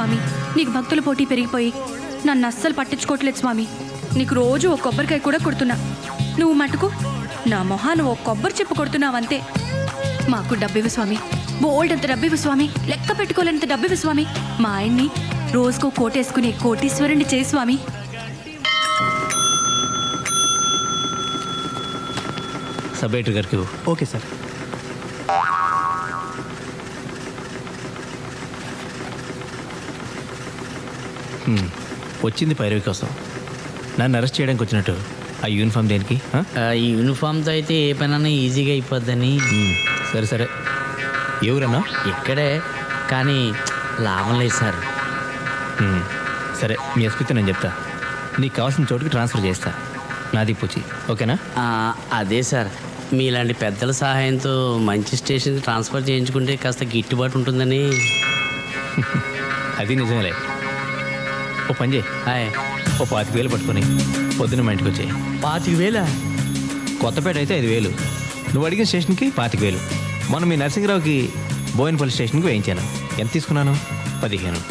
స్వామి, నీకు భక్తుల పోటీ పెరిగిపోయి నన్ను అస్సలు పట్టించుకోవట్లేదు స్వామి. నీకు రోజు ఒక కొబ్బరికాయ కూడా కొడుతున్నా, నువ్వు మటుకు నా మొహాను ఓ కొబ్బరి చెప్పు కొడుతున్నావంతే. మాకు డబ్బివ్వు స్వామి, బోల్డ్ అంత డబ్బివ్వు స్వామి, లెక్క పెట్టుకోలేనంత డబ్బివ్వు స్వామి. మా ఆయన్ని రోజుకో కోటేసుకునే కోటీశ్వరుణ్ణి చేయి స్వామి. సబ్ ఎడిటర్ గారికి. Okay sir. వచ్చింది పైరవి కోసం, నన్ను అరెస్ట్ చేయడానికి వచ్చినట్టు ఆ యూనిఫామ్ దేనికి? ఈ యూనిఫామ్తో అయితే ఏ పనైనా ఈజీగా అయిపోద్దని. సరే సరే, ఎవరన్నా? ఇక్కడే, కానీ లాభం లేదు సార్. సరే, మీ ఎస్పీతో నేను చెప్తా, నీకు కావాల్సిన చోటుకి ట్రాన్స్ఫర్ చేస్తా. నాది పూచి, ఓకేనా? అదే సార్, మీలాంటి పెద్దల సహాయంతో మంచి స్టేషన్కి ట్రాన్స్ఫర్ చేయించుకుంటే కాస్త గిట్టుబాటు ఉంటుందని. అది నిజమేలే. ఓ పని చేయి, హాయ్. ఓ 25,000 పట్టుకొని పొద్దున్న మా ఇంటికి వచ్చాయి. 25,000? కొత్తపేట అయితే 5,000, నువ్వు అడిగిన స్టేషన్కి 25,000. మొన్న మీ నరసింహరావుకి బోయినపల్లి స్టేషన్కి వేయించాను. ఎంత తీసుకున్నాను? 15.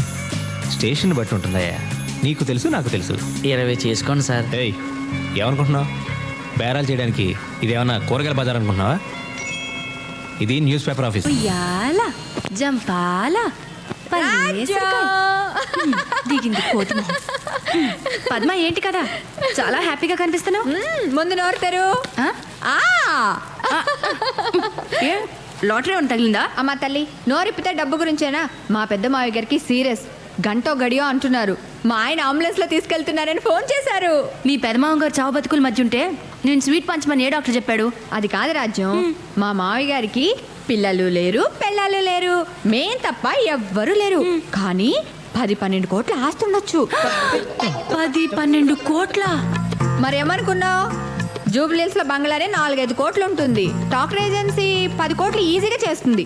స్టేషన్ బట్టి ఉంటుందయ్యా, నీకు తెలుసు నాకు తెలుసు. 20 చేసుకోండి సార్. ఏయ్, ఏమనుకుంటున్నావు? బేరాలు చేయడానికి ఇదేమన్నా కూరగాయల బజార్ అనుకుంటున్నావా? ఇది న్యూస్ పేపర్ ఆఫీస్. ఉయ్యాల జంపాల దిగింది కోతి మొహం. పద్మ, ఏంటి కదా చాలా హ్యాపీగా కనిపిస్తున్నావు? ముందు నోరుతారు. లాటరీ ఉంది తగిలిందా? అమ్మా తల్లి, నోరిప్పితే డబ్బు గురించేనా? మా పెద్ద మావయ్య గారికి సీరియస్, గంటో గడియో అంటున్నారు. మా ఆయన అంబులెన్స్ లో తీసుకెళ్తున్నారని ఫోన్ చేశారు. మీ పెదమావ గారు చావు బతుకుల మధ్య ఉంటే నేను స్వీట్ పంచమని ఏ డాక్టర్ చెప్పాడు? అది కాదు రాజ్యం, మా మావయ్య గారికి పిల్లలు లేరు, పెళ్ళాలు లేరు, మేం తప్ప ఎవ్వరూ లేరు. కానీ 10-12 కోట్ల ఆస్తి ఉండొచ్చు. 10-12 కోట్ల? మరేమనుకున్నావు? జూబ్లీహిల్స్ లో బంగ్లానే 4-5 కోట్లు ఉంటుంది. టాక్టర్ ఏజెన్సీ 10 కోట్లు ఈజీగా చేస్తుంది.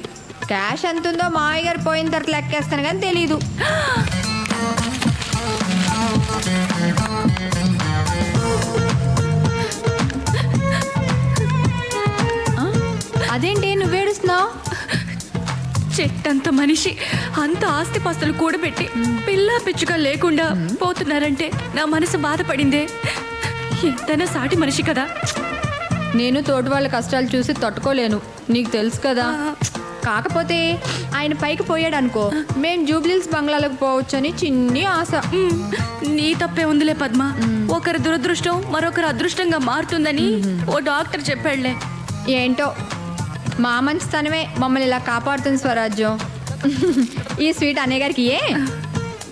క్యాష్ ఎంత ఉందో మావయ్య గారు పోయిన తర్వాత లెక్కేస్తాను కానీ తెలీదు. అదేంటి నువ్వేడుస్తున్నావు? చెట్టంత మనిషి అంత ఆస్తిపాస్తులు కూడబెట్టి పిల్ల పిచ్చుగా లేకుండా పోతున్నారంటే నా మనసు బాధపడిందే. ఎంతైనా సాటి మనిషి కదా. నేను తోటి వాళ్ళ కష్టాలు చూసి తట్టుకోలేను, నీకు తెలుసు కదా. కాకపోతే ఆయన పైకి పోయాడు అనుకో, మేము జూబ్లీహిల్స్ బంగ్లాలకు పోవచ్చని చిన్ని ఆశ. నీ తప్పే ఉందిలే పద్మ. ఒకరి దురదృష్టం మరొకరు అదృష్టంగా మారుతుందని ఓ డాక్టర్ చెప్పాడులే. ఏంటో మా మంచితనమే మమ్మల్ని ఇలా కాపాడుతుంది స్వరాజ్యం. ఈ స్వీట్ అన్నయ్య గారికి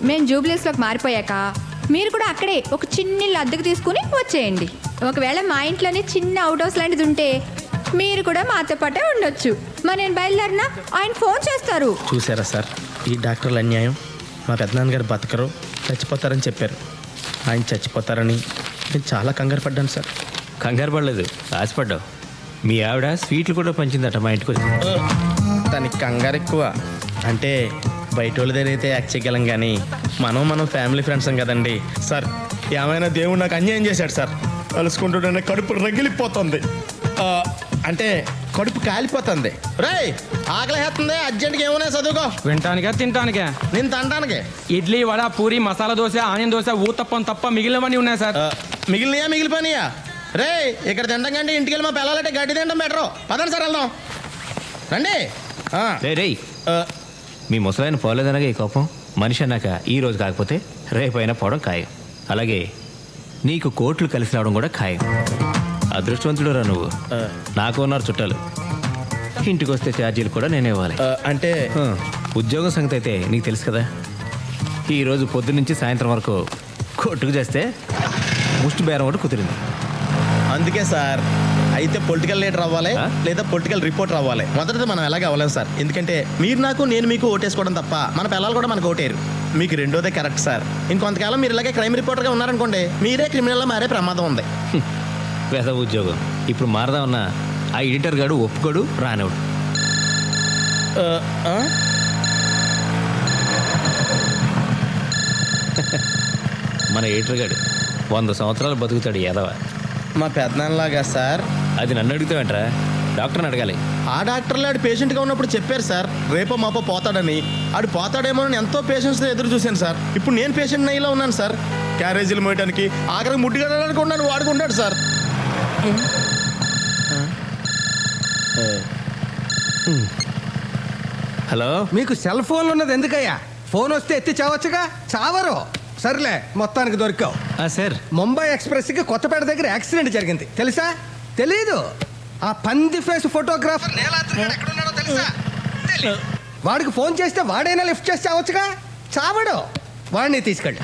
మేము జూబ్లీహిల్స్లోకి మారిపోయాక మీరు కూడా అక్కడే ఒక చిన్న ఇల్లు అద్దెకు తీసుకుని వచ్చేయండి. ఒకవేళ మా ఇంట్లోనే చిన్న అవుట్ హౌస్ లాంటిది ఉంటే మీరు కూడా మాతో పాటే ఉండొచ్చు. మరి నేను బయలుదేరినా ఆయన ఫోన్ చేస్తారు. చూసారా సార్, ఈ డాక్టర్ల అన్యాయం. మా పెద్దనాన్నగారు బతకరు, చచ్చిపోతారని చెప్పారు. ఆయన చచ్చిపోతారని నేను చాలా కంగారు పడ్డాను సార్. కంగారు పడలేదు, ఆశపడ్డావు. మీ ఆవిడ స్వీట్లు కూడా పంచిందట మా ఇంటికి వచ్చి. దానికి కంగారు ఎక్కువ. అంటే బయట వాళ్ళ దగ్గర అయితే యాక్ట్ చేయగలం, కానీ మనం ఫ్యామిలీ ఫ్రెండ్స్ కదండి సార్. ఏమైనా దేవుడు నాకు అన్యాయం చేశాడు సార్. కలుసుకుంటుంటే కడుపు రగిలిపోతుంది, అంటే కడుపు కాలిపోతుంది. రేయ్, ఆకలిస్తుంది, అర్జెంట్గా ఏమైనా చదువుకో. వినటానికా తినటానికా? నేను తినడానికి ఇడ్లీ, వడ, పూరి, మసాలా దోశ, ఆనియన్ దోశ, ఊతప్పం తప్ప మిగిలినవన్నీ ఉన్నాయి సార్. మిగిలిపోయినాయా? రే, ఇక్కడ తినడం కంటే ఇంటికి వెళ్ళి మా పిల్లలంటే గడ్డి తినడం బెటరు. పదండి సార్, వెళ్దాం రండి. రేయ్, మీ ముసలాయన పోలేదనగా ఈ కోపం. మనిషి అన్నాక ఈ రోజు కాకపోతే రేపైనా పోవడం ఖాయం. అలాగే నీకు కోట్లు కలిసి రావడం కూడా ఖాయం. అదృష్టవంతుడు రా నువ్వు. నాకు ఉన్నారు చుట్టాలు, ఇంటికి వస్తే ఛార్జీలు కూడా నేనే ఇవ్వాలి. అంటే ఉద్యోగం సంగతి అయితే నీకు తెలుసు కదా. ఈరోజు పొద్దు నుంచి సాయంత్రం వరకు కొట్టుకు చేస్తే ముష్టి బేరం ఒకటి కుదిరింది. అందుకే సార్, అయితే పొలిటికల్ లీడర్ అవ్వాలి, లేదా పొలిటికల్ రిపోర్టర్ అవ్వాలి. మొదట మనం ఎలాగ అవ్వలేము సార్. ఎందుకంటే మీరు నాకు, నేను మీకు ఓటేసుకోవడం తప్ప మన పిల్లలు కూడా మనకు ఓటేరు. మీకు రెండోదే కరెక్ట్ సార్. ఇంకొంతకాలం మీరు ఇలాగే క్రైమ్ రిపోర్టర్గా ఉన్నారనుకోండి, మీరే క్రిమినల్గా మారే ప్రమాదం ఉంది. వేసవ ఉద్యోగం ఇప్పుడు మారదామన్నా ఆ ఎడిటర్ గాడు ఒప్పుకోడు, రానివాడు. మన ఎడిటర్ గాడు 100 సంవత్సరాలు బతుకుతాడు ఎదవ. మా పెద్దనాన్నలాగా సార్. అది నన్ను అడుగుతావేంట్రా? డాక్టర్ని అడగాలి. ఆ డాక్టర్లు ఆడు పేషెంట్గా ఉన్నప్పుడు చెప్పారు సార్ రేపో మాపో పోతాడని. ఆడు పోతాడేమో అని ఎంతో పేషెంట్స్తో ఎదురు చూశాను సార్. ఇప్పుడు నేను పేషెంట్ అయ్యేలా ఉన్నాను సార్. క్యారేజీలు మోయడానికి ఆఖరికి ముట్టుకెళ్ళడానికి ఉన్నాను వాడుకుంటాడు సార్. హలో. మీకు సెల్ ఫోన్ ఉన్నది ఎందుకయ్యా? ఫోన్ వస్తే ఎత్తి చావచ్చుగా. చావరు. సర్లే, మొత్తానికి దొరికావు. సార్, ముంబై ఎక్స్ప్రెస్కి కొత్తపేట దగ్గర యాక్సిడెంట్ జరిగింది, తెలుసా? తెలీదు. ఆ పంది ఫేస్ ఫోటోగ్రాఫర్ నీలాద్రి గాడు ఎక్కడున్నాడో తెలుసా? తెలీదు. వాడికి ఫోన్ చేస్తే వాడైనా లిఫ్ట్ చేసి చావచ్చుగా. చావడు. వాడిని తీసుకెళ్ళి.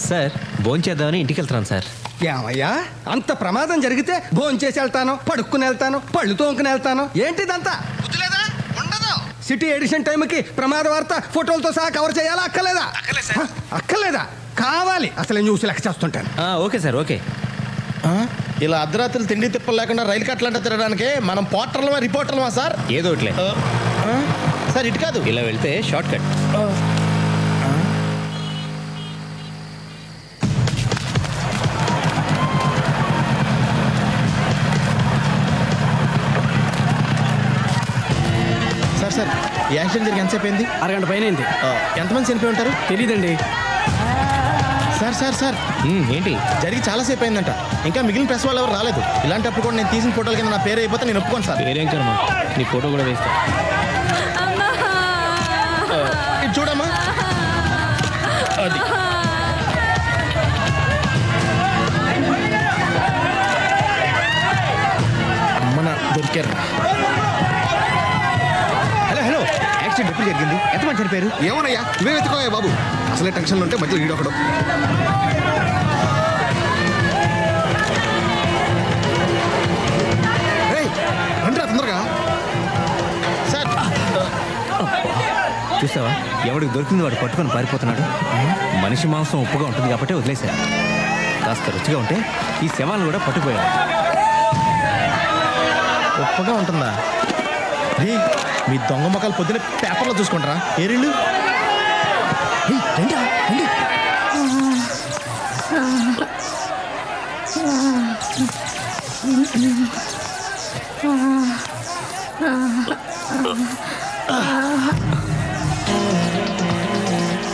సార్ భోంచేద్దామని ఇంటికి వెళ్తున్నాను సార్. ఏమయ్యా, అంత ప్రమాదం జరిగితే భోంచేసి వెళ్తాను, పడుక్కుని వెళ్తాను, పళ్ళు తోముకుని వెళ్తాను, ఏంటిదంతా? బుద్ధిలేదా? ఉండదు. సిటీ ఎడిషన్ టైంకి ప్రమాద వార్త ఫోటోలతో సహా కవర్ చేయాలా? అక్కర్లేదా? అక్కర్లేదా? కావాలి. అసలు న్యూస్ లెక్క చేస్తుంటాను. Okay sir, okay. ఇలా అర్ధరాత్రులు తిండి తిప్పలు లేకుండా రైలు కట్టలంట తిరగడానికి మనం పోర్టర్లమా రిపోర్టర్లమా సార్? ఏదో ఒకట్లే. సార్ ఇటు కాదు, ఇలా వెళ్తే షార్ట్ కట్. సార్ సార్ ఈ యాక్సిడెంట్ జరిగి ఎంతసేపు అయింది? అరగంట పైన అయింది. ఎంతమంది చనిపోయి ఉంటారు? తెలీదండి. సార్ సార్ సార్ ఏంటి? జరిగి చాలాసేపు అయిందంట. ఇంకా మిగిలిన ప్రెస్ వాళ్ళు ఎవరు రాలేదు. ఇలాంటప్పుడు కూడా నేను తీసిన ఫోటోల కింద నా పేరు అయిపోతే నేను ఒప్పుకోను సార్. వేరేం కర్మ, నీ ఫోటో కూడా వేస్తా. ఇది చూడమ్మా. అది అమ్మన దొరికారు. హలో హలో, యాక్సిడెంట్ ఎప్పుడు జరిగింది? ఎంతమంది చనిపోయారు? ఏమోనయ్యా, నువ్వే వెతుకోయా బాబు. అసలే టెన్షన్లో ఉంటే మధ్యలో ఈడొకడు. రండిరా తొందరగా. సార్ చూసావా, ఎవడికి దొరికింది వాడు పట్టుకొని పారిపోతున్నాడు. మనిషి మాంసం ఉప్పుగా ఉంటుంది కాబట్టి వదిలేశారు. కాస్త రుచిగా ఉంటే ఈ శవాలను కూడా పట్టుకుపోయారు. ఉప్పగా ఉంటుందా? రీ మీ దొంగ మొక్కలు పొద్దున పేపర్లో చూసుకుంటారా? ఏరిళ్ళు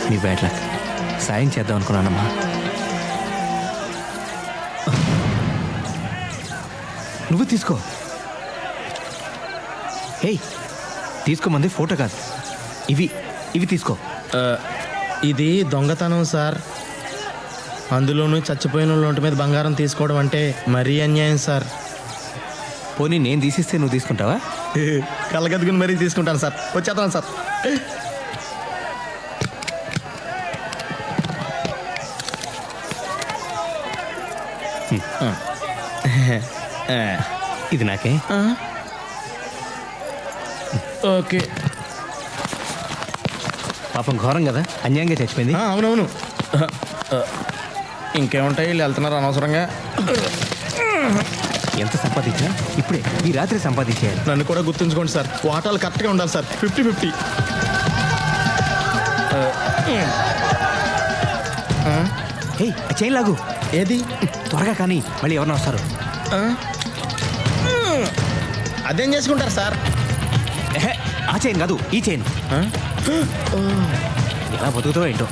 నీ బ్యాడ్ లక్. సాయం చేద్దాం అనుకున్నానమ్మా. నువ్వు తీసుకో. హేయ్, తీసుకోమంది ఫోటో కాదు, ఇవి తీసుకో. ఇది దొంగతనం సార్. అందులోనూ చచ్చిపోయిన వాళ్ళ ఒంటి మీద బంగారం తీసుకోవడం అంటే మరీ అన్యాయం సార్. పోనీ నేను తీసిస్తే నువ్వు తీసుకుంటావా? కళ్ళగద్దుకుని మరీ తీసుకుంటాను సార్. వచ్చేస్తాను సార్. ఇది నాకే. ఓకే. పాపం ఘోరం కదా, అన్యాయంగా చచ్చిపోయింది. అవునవును. ఇంకేముంటాయి, వీళ్ళు వెళ్తున్నారు అనవసరంగా. ఎంత సంపాదించినా ఇప్పుడే ఈ రాత్రి సంపాదించేయాలి. నన్ను కూడా గుర్తుంచుకోండి సార్. వాటాలు కరెక్ట్గా ఉండాలి సార్. 50-50. హే, చైన్ లాగు. ఏది? త్వరగా కానీ మళ్ళీ ఎవరన్నా వస్తారు. అదేం చేసుకుంటారు సార్? ఎహె, ఆ చైన్ కాదు, ఈ చైన్. ఎలా బతుకుతావో ఏంటో.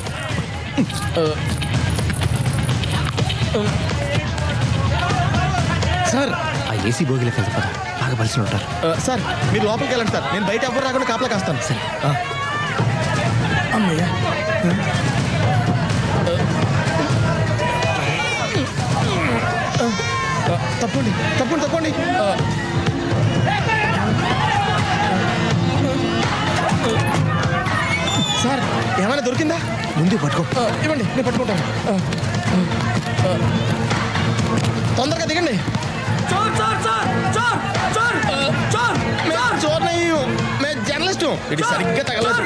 సార్ ఆ ఏసీ బోగిలోకి వెళ్తే పద, బాగా బలిసి ఉంటారు. సార్ మీరు లోపలికి వెళ్ళండి సార్. నేను బయట ఎవరు రాకుండా కాపలా కాస్తాను. సరే. అమ్మయ్య. తప్పండి తప్పండి తప్పండి. సార్ ఏమైనా దొరికిందా? ముందు పట్టుకో. ఇవ్వండి, నేను పట్టుకుంటాను. తొందరగా దిగండి. చోర్ నహీ హూ, మే జర్నలిస్ట్ హూ. ఇది సరిగ్గా తగలదు.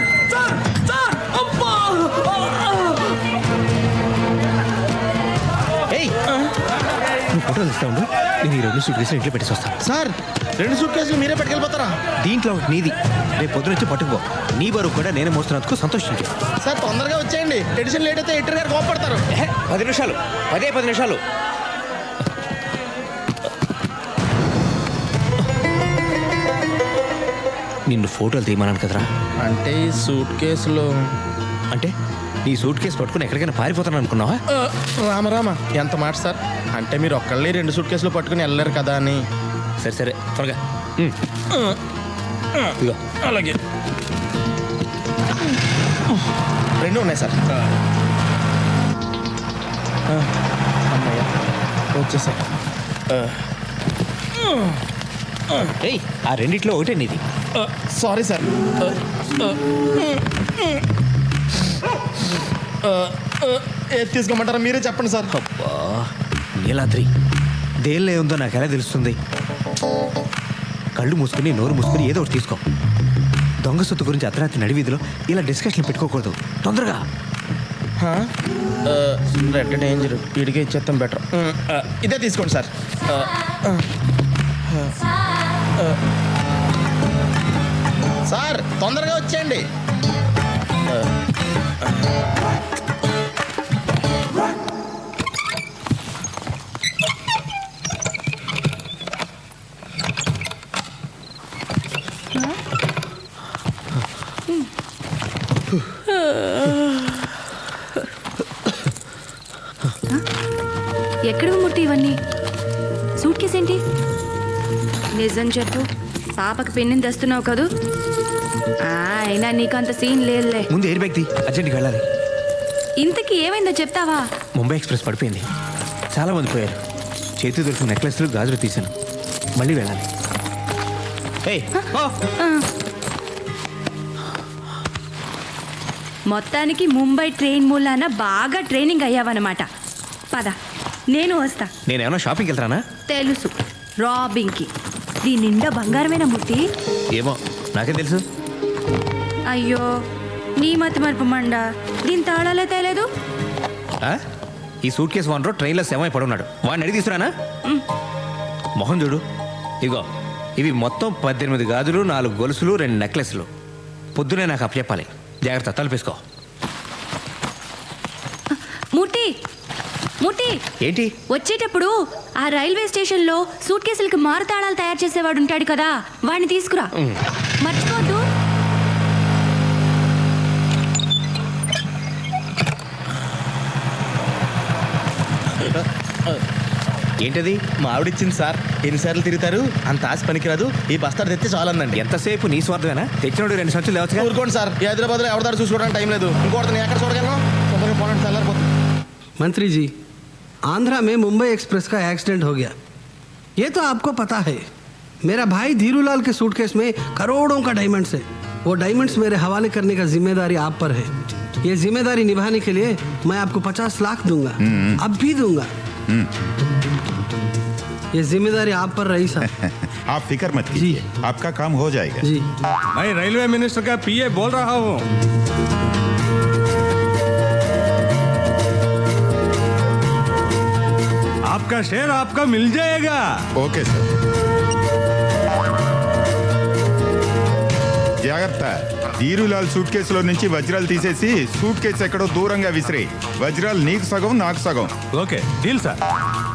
ఏయ్, నువ్వు ఫోటోలు ఇస్తా ఉండు, నేను ఈ 2 సూట్ కేసులు ఇంట్లో పెట్టేసి వస్తాను. సార్ 2 సూట్ కేసులు మీరే పట్టుకెళ్ళిపోతారా? దీంట్లో నీది, రేపు పొద్దున వచ్చి పట్టుకుపో. నీ బరువు కూడా నేను మోస్తున్నందుకు సంతోషించు. సార్ తొందరగా వచ్చేయండి. ఎడిషన్ లేట్ అయితే ఎడిటర్ గారు కోపడతారు. 10 నిమిషాలు, 10 నిమిషాలు. నిన్ను ఫోటోలు తీయమన్నాను కదరా. అంటే ఈ సూట్ కేసులో అంటే నీ సూట్ కేసు పట్టుకుని ఎక్కడికైనా పారిపోతాను అనుకున్నావా? రామ ఎంత మాట సార్. అంటే మీరు ఒక్కళ్ళే 2 సూట్ కేసులు పట్టుకుని వెళ్ళలేరు కదా అని. సరే సరే త్వరగా. ఇదిగో. అలాగే 2 ఉన్నాయి సార్. అమ్మయ్య వచ్చేసా. ఏయ్, ఆ రెండిట్లో ఒకటే నీది. Sorry sir. ఏది తీసుకోమంటారా మీరే చెప్పండి సార్. అబ్బా నీలాద్రి, దేనిలో ఉందో నాకు ఎలా తెలుస్తుంది? కళ్ళు మూసుకుని నోరు మూసుకుని ఏదో ఒకటి తీసుకో. దొంగ సొత్తు గురించి అర్ధరాత్రి నడివీధిలో ఇలా డిస్కషన్ పెట్టుకోకూడదు. తొందరగా. రెడ్ డేంజర్, వీడికి ఇచ్చేస్తాం బెటర్. ఇదే తీసుకోండి సార్. సార్ తొందరగా వచ్చేయండి. ఎక్కడ మూర్తి ఇవన్నీ? సూట్ కేసు ఏంటి? నిజం చెప్పు, పాపకి పెన్నిని తెస్తున్నావు కదూ? అయినా నీకు అంత సీన్ లేదులే. ముందు ఎయిర్ బ్యాగ్ తీ, అర్జెంట్కి వెళ్ళాలి. ఇంతకీ ఏమైందో చెప్తావా? ముంబై ఎక్స్ప్రెస్ పడిపోయింది, చాలా మంది పోయారు. చేతి దొరికిన నెక్లెస్లు గాజులు తీశాను, మళ్ళీ వెళ్ళాలి. ఏయ్, ఓ! మొత్తానికి ముంబై ట్రైన్ మూలాన బాగా ట్రైనింగ్ అయ్యావన్నమాట. పద, నేను వస్తా. నేనేమన్నా షాపింగ్కి వెళ్తానా? తెలుసు, రాబింగ్కి. దీని నిండా బంగారమేనా మూర్తి? ఏమో, నాకేం తెలుసు. అయ్యో, నీ మతి మరుపు మండ. దీని తాళాలే తేలేదు. ఆ? ఈ సూట్ కేసు ఓనరు ట్రైన్లో శవమై పడున్నాడు. వాడిని అడిగి తీసుకురానా? మొహం చూడు. ఇగో, ఇవి మొత్తం 18 గాజులు, 4 గొలుసులు, 2 నెక్లెస్లు. పొద్దునే నాకు అప్పచెప్పాలి. జాగ్రత్త, తలుపేసుకో. మూర్తి, మూర్తి, ఏంటి? వచ్చేటప్పుడు ఆ రైల్వే స్టేషన్లో సూట్ కేసులకి మారుతాళాలు తయారు చేసేవాడు ఉంటాడు కదా, వాడిని తీసుకురా. మర్చిపోద్దు. ఏంటది? మా ఆవిడిచ్చింది సార్. ఎన్నిసార్లు తిరుగుతారు, అంత ఆశ పనికిరాదు. ఈ బస్తాడు తెస్తే చాలందండి. ఎంతసేపు నీ స్వార్థమేనా? తెచ్చినోడు 2 సంచులు లేవచ్చు. ఊరుకోండి సార్, ఈ హైదరాబాద్లో ఎవరిదారు చూసుకోవడానికి టైం లేదు. ఇంకోటి నేను ఎక్కడ చూడగలను? తొందరగా పోనండి, చల్లారిపోతుంది. मंत्री जी, आंध्रा में मुंबई एक्सप्रेस का एक्सीडेंट हो गया, ये तो आपको पता है. मेरा भाई धीरूलाल के सूटकेस में करोड़ों का डायमंड्स है. वो डायमंड्स मेरे हवाले करने का जिम्मेदारी आप पर है. ये जिम्मेदारी निभाने के लिए मैं आपको 50 लाख दूंगा, अब भी दूंगा. ये जिम्मेदारी आप पर रही साहब. आप फिक्र मत कीजिए, आपका काम हो जाएगा. जी, मैं रेलवे मिनिस्टर का पीए बोल रहा हूँ. आपका शेयर आपका मिल जाएगा. Okay sir. జాగ్రత్త. ధీరులాల్ సూట్ కేసులో నుంచి వజ్రాలు తీసేసి సూట్ కేసు ఎక్కడో దూరంగా విసిరే. వజ్రాలు నీకు సగం, నాకు సగం. Okay deal sir.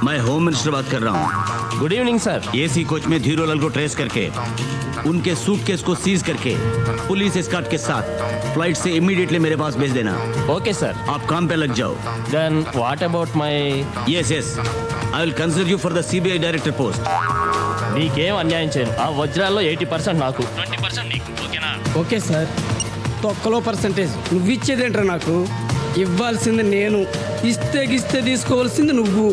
मैं होम मिनिस्टर बात कर रहा हूँ. Good evening sir. AC coach में धीरोलाल को ट्रेस करके उनके सूटकेस को सीज करके पुलिस एस्कॉर्ट के साथ फ्लाइट से इमीडिएटली मेरे पास भेज देना. Okay sir. आप काम पे लग जाओ. Then what about my? Yes yes, I will consider you for the CBI director post. నీకేం అన్యాయం చేయను. ఆ వజ్రాల్లో 80% నాకు, 20% నీకు. ఓకేనా? Okay sir. తొక్కలో పర్సంటేజ్ నువ్వు ఇచ్చేదేంట్రా? నాకు ఇవ్వాల్సింది నేను, ఇస్తే తీసుకోవాల్సింది నువ్వు.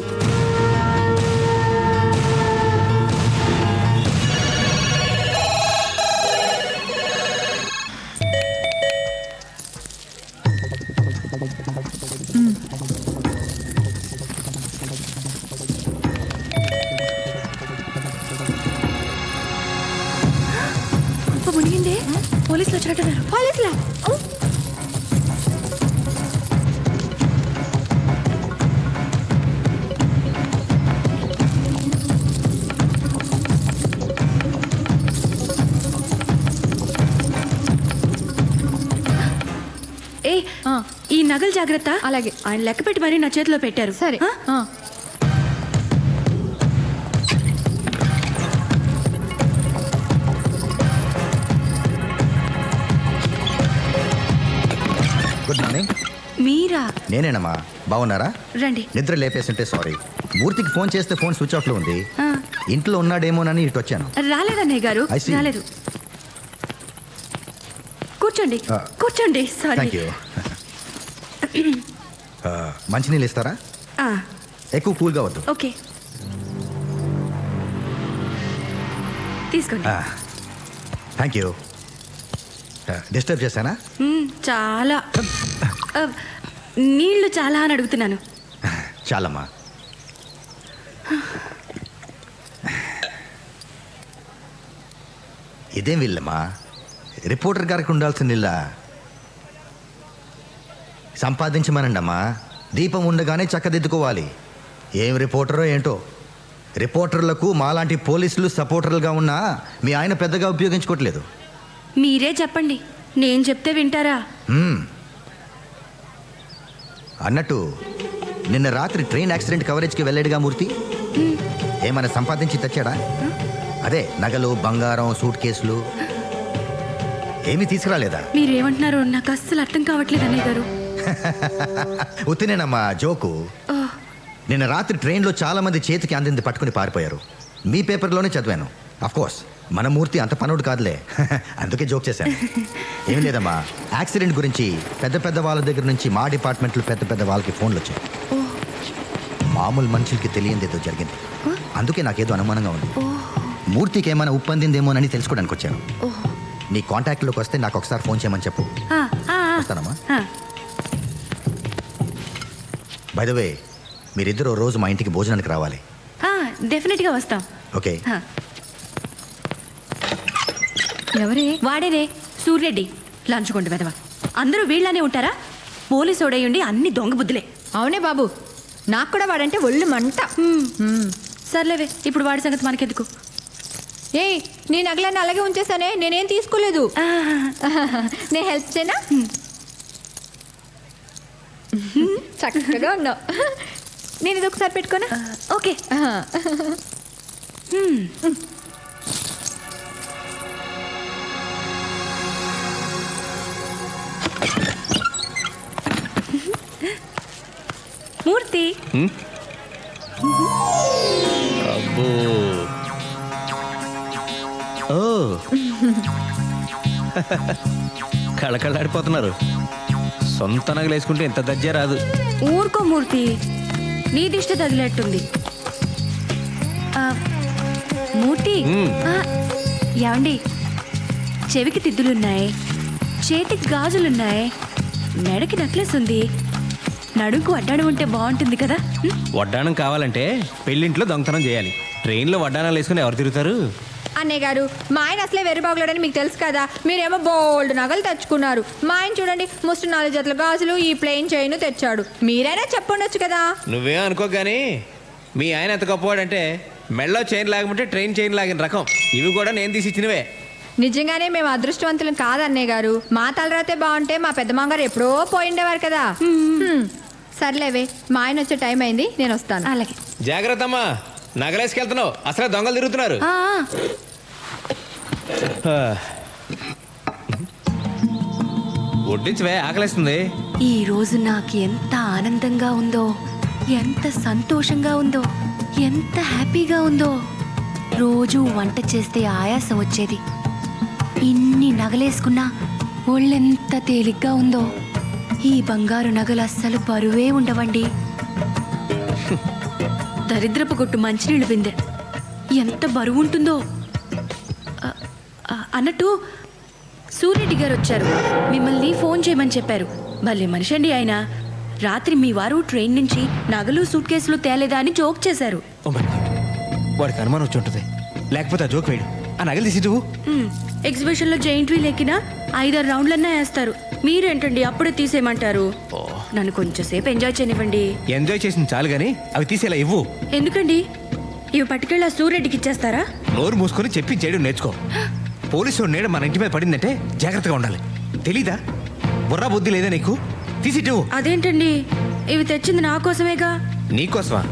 మునిగిందే. పోలీసులు వచ్చినట్టున్నారు. పోలీసులా? ఏ, ఈ నగలు జాగ్రత్త. అలాగే. ఆయన లెక్క పెట్టి మరీ నా చేతిలో పెట్టారు. సరే. ఆ? Good morning. మీరా? నేనేనమ్మా. బాగున్నారా? రండి. నిద్ర లేపేస్తుంటే సారీ. మూర్తికి ఫోన్ చేస్తే ఫోన్ స్విచ్ ఆఫ్లో ఉంది. ఆ, ఇంట్లో ఉన్నాడేమోనని ఇటు వచ్చాను. రాలేదన్నయ్య గారు, I see. రాలేదు. కూర్చోండి, ఆ. కూర్చోండి. సారీ. Thank you. మంచినీళ్ళు ఇస్తారా? ఆ, ఎక్కువ కూల్గా వద్దు. ఓకే, తీసుకోండి. Thank you. డిస్టర్బ్ చేశానా? చాలా నీళ్లు చాలా అని అడుగుతున్నాను. చాలమ్మా. ఇదేం వీళ్ళమ్మా, రిపోర్టర్ గారికి ఉండాల్సిన ఇల్లా? సంపాదించమనండి అమ్మా. దీపం ఉండగానే చక్కదిద్దుకోవాలి. ఏం రిపోర్టరో ఏంటో. రిపోర్టర్లకు మాలాంటి పోలీసులు సపోర్టర్లుగా ఉన్నా మీ ఆయన పెద్దగా ఉపయోగించుకోవట్లేదు. మీరే చెప్పండి, నేను చెప్తే వింటారా? అన్నట్టు నిన్న రాత్రి ట్రైన్ యాక్సిడెంట్ కవరేజ్కి వెళ్ళాడుగా మూర్తి. ఏమైనా సంపాదించి తెచ్చాడా? అదే నగలు, బంగారం, సూట్ కేసులు ఏమీ తీసుకురాలేదా? మీరేమంటున్నారో నాకు అస్సలు అర్థం కావట్లేదు అన్నయ్య గారు. ఉత్తినేనమ్మా, జోకు. ఓ, నిన్న రాత్రి ట్రైన్లో చాలా మంది చేతికి అందింది పట్టుకుని పారిపోయారు. మీ పేపర్లోనే చదివాను. కోర్స్ మన మూర్తి అంత పనుడు కాదులే. అందుకే జోక్ చేశాను. ఏం లేదమ్మా, యాక్సిడెంట్ గురించి పెద్ద పెద్ద వాళ్ళ దగ్గర నుంచి మా డిపార్ట్మెంట్లో పెద్ద పెద్ద వాళ్ళకి ఫోన్లు వచ్చాయి. మామూలు మనుషులకి తెలియంది ఏదో జరిగింది. అందుకే నాకేదో అనుమానంగా ఉంది. మూర్తికి ఏమైనా ఉప్పందిందేమోనని తెలుసుకోవడానికి వచ్చాను. నీ కాంటాక్ట్లోకి వస్తే నాకు ఒకసారి ఫోన్ చేయమని చెప్పు. ఆ, ఆ, ఆ. వస్తానమ్మా. ఆ. బై ద వే, మీరిద్దరూ రోజు మా ఇంటికి భోజనానికి రావాలి. డెఫినెట్గా వస్తాం. ఓకే. ఎవరే? వాడేనే సూర్యరెడ్డి, లంచ్ కొండ వెదవ. అందరూ వీళ్ళనే ఉంటారా? పోలీసు ఓడయ్యుండి అన్ని దొంగ బుద్ధులే. అవునే బాబు, నాకు కూడా వాడంటే ఒళ్ళు మంట. సర్లేవే, ఇప్పుడు వాడి సంగతి మనకెందుకు. ఏయ్, నీ నగలన్నీ అలాగే ఉంచేసానే, నేనేం తీసుకోలేదు. నేను హెల్ప్ చేయనా? చక్కగా ఉన్నావు. నేను ఇది ఒకసారి పెట్టుకోనా? ఓకే. మూర్తి, అబ్బో, ఓ కళకళలాడిపోతున్నారు. సొంత నగలు వేసుకుంటే ఎంత దజ్జా రాదు. ఊరుకో మూర్తి, నీ దిష్టి తగిలేట్టుంది. మూర్తి, ఏమండి, చెవికి తిద్దులున్నాయి, చేతికి గాజులున్నాయి, మెడకి నెక్లెస్ ఉంది, నడుంకు వడ్డాణం ఉంటే బాగుంటుంది కదా. వడ్డాణం కావాలంటే పెళ్ళింట్లో దొంగతనం చేయాలి. ట్రైన్లో వడ్డాణాలు వేసుకుని ఎవరు తిరుగుతారు? అన్నయ్య గారు, మా ఆయన అసలే వెర్రిబాగులాడని మీకు తెలుసు కదా. మీరేమో బోల్డ్ నగలు తెచ్చుకున్నారు. మా ఆయన చూడండి, ముష్టి 4 జతల గాజులు, ఈ ప్లెయిన్ చైన్ తెచ్చాడు. మీరైనా చెప్పండొచ్చు కదా. నువ్వేం అనుకో కానీ మీ ఆయన ఎంత గొప్పవాడంటే మెళ్ళో చైన్ లాగమంటే ట్రైన్ చైన్ లాగిన రకం. ఇవి కూడా నేను తీసి ఇచ్చినవే. నిజంగానే మేము అదృష్టవంతులం కాదు అన్నయ్య గారు. మా తలరాతే బాగుంటే మా పెద్ద మామగారు ఎప్పుడో పోయిండేవారు కదా. సర్లేవే, మా ఆయన వచ్చే టైం అయింది, నేను వస్తాను. అలాగే. జాగ్రత్త అమ్మా, నగలేసుకెళ్తున్నావు, అసలే దొంగలు తిరుగుతున్నారు. వడ్డించవే, ఆకలేస్తుంది. ఈ రోజు నాకు ఎంత ఆనందంగా ఉందో, ఎంత సంతోషంగా ఉందో, ఎంత హ్యాపీగా ఉందో. రోజు వంట చేస్తే ఆయాసం వచ్చేది. ఇన్ని నగలేసుకున్నా ఒళ్ళెంత తేలిగ్గా ఉందో. ఈ బంగారు నగలు అస్సలు బరువే ఉండవండి. దరిద్రపు కొట్టు మంచినీళ్ళు బిందె ఎంత బరువు ఉంటుందో. అన్నట్టు సూర్యరెడ్డి గారు వచ్చారు, మిమ్మల్ని ఫోన్ చేయమని చెప్పారు. భలే మనిషి అండి ఆయన. రాత్రి మీ వారు ట్రైన్ నుంచి నగలు, సూట్ కేసులు తేలేదా అని జోక్ చేశారు. ఓ మై గాడ్, వాడికి అనుమానం వచ్చి ఉంటుంది. లేకపోతే ఆ జోక్ వేయడు. ఆ నగలు తీసి నువ్వు ఎగ్జిబిషన్లో జైంట్ వీల్ ఎక్కినా 5-6 రౌండ్లన్నా వేస్తారు. మీరేంటండి అప్పుడే తీసేయమంటారు? నన్ను కొంచెంసేపు ఎంజాయ్ చేయనివ్వండి. ఎంజాయ్ చేసింది చాలు కానీ అవి తీసేలా ఇవ్వు. ఎందుకండి? ఇవి పట్టుకెళ్ళి ఆ సూర్యరెడ్డికి ఇచ్చేస్తారా? నోరు మూసుకొని చెప్పి చేయడం నేర్చుకో. పోలీసు నీడ మన ఇంటి మీద పడిందంటే జాగ్రత్తగా ఉండాలి. తెలీదా? బుర్రా బుద్ధి లేదా నీకు? తీసిట్టు. అదేంటండి, ఇవి తెచ్చింది నా కోసమేగా. నీకోసమా?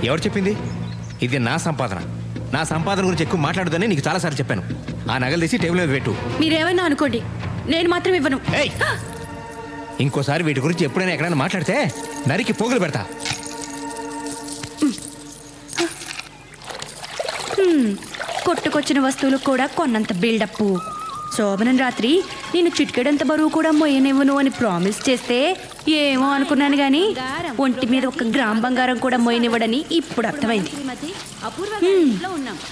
ఎవరు చెప్పింది? ఇది నా సంపాదన. నా సంపాదన గురించి ఎక్కువ మాట్లాడదని నీకు చాలాసార్లు చెప్పాను. ఆ నగలు తీసి టేబుల్ మీద పెట్టు. మీరేమైనా అనుకోండి, నేను మాత్రం ఇవ్వను. ఇంకోసారి వీటి గురించి ఎప్పుడైనా ఎక్కడైనా మాట్లాడితే నరికి పోగులు పెడతా. కొట్టుకొచ్చిన వస్తువులు కూడా కొన్నంత బిల్డప్. శోభనం రాత్రి నేను చిటికెడంత బరువు కూడా మొయ్యనివ్వను అని ప్రామిస్ చేస్తే ఏమో అనుకున్నాను కానీ ఒంటి మీద 1 గ్రామ్ బంగారం కూడా మొయ్యనివ్వడని ఇప్పుడు అర్థమైంది.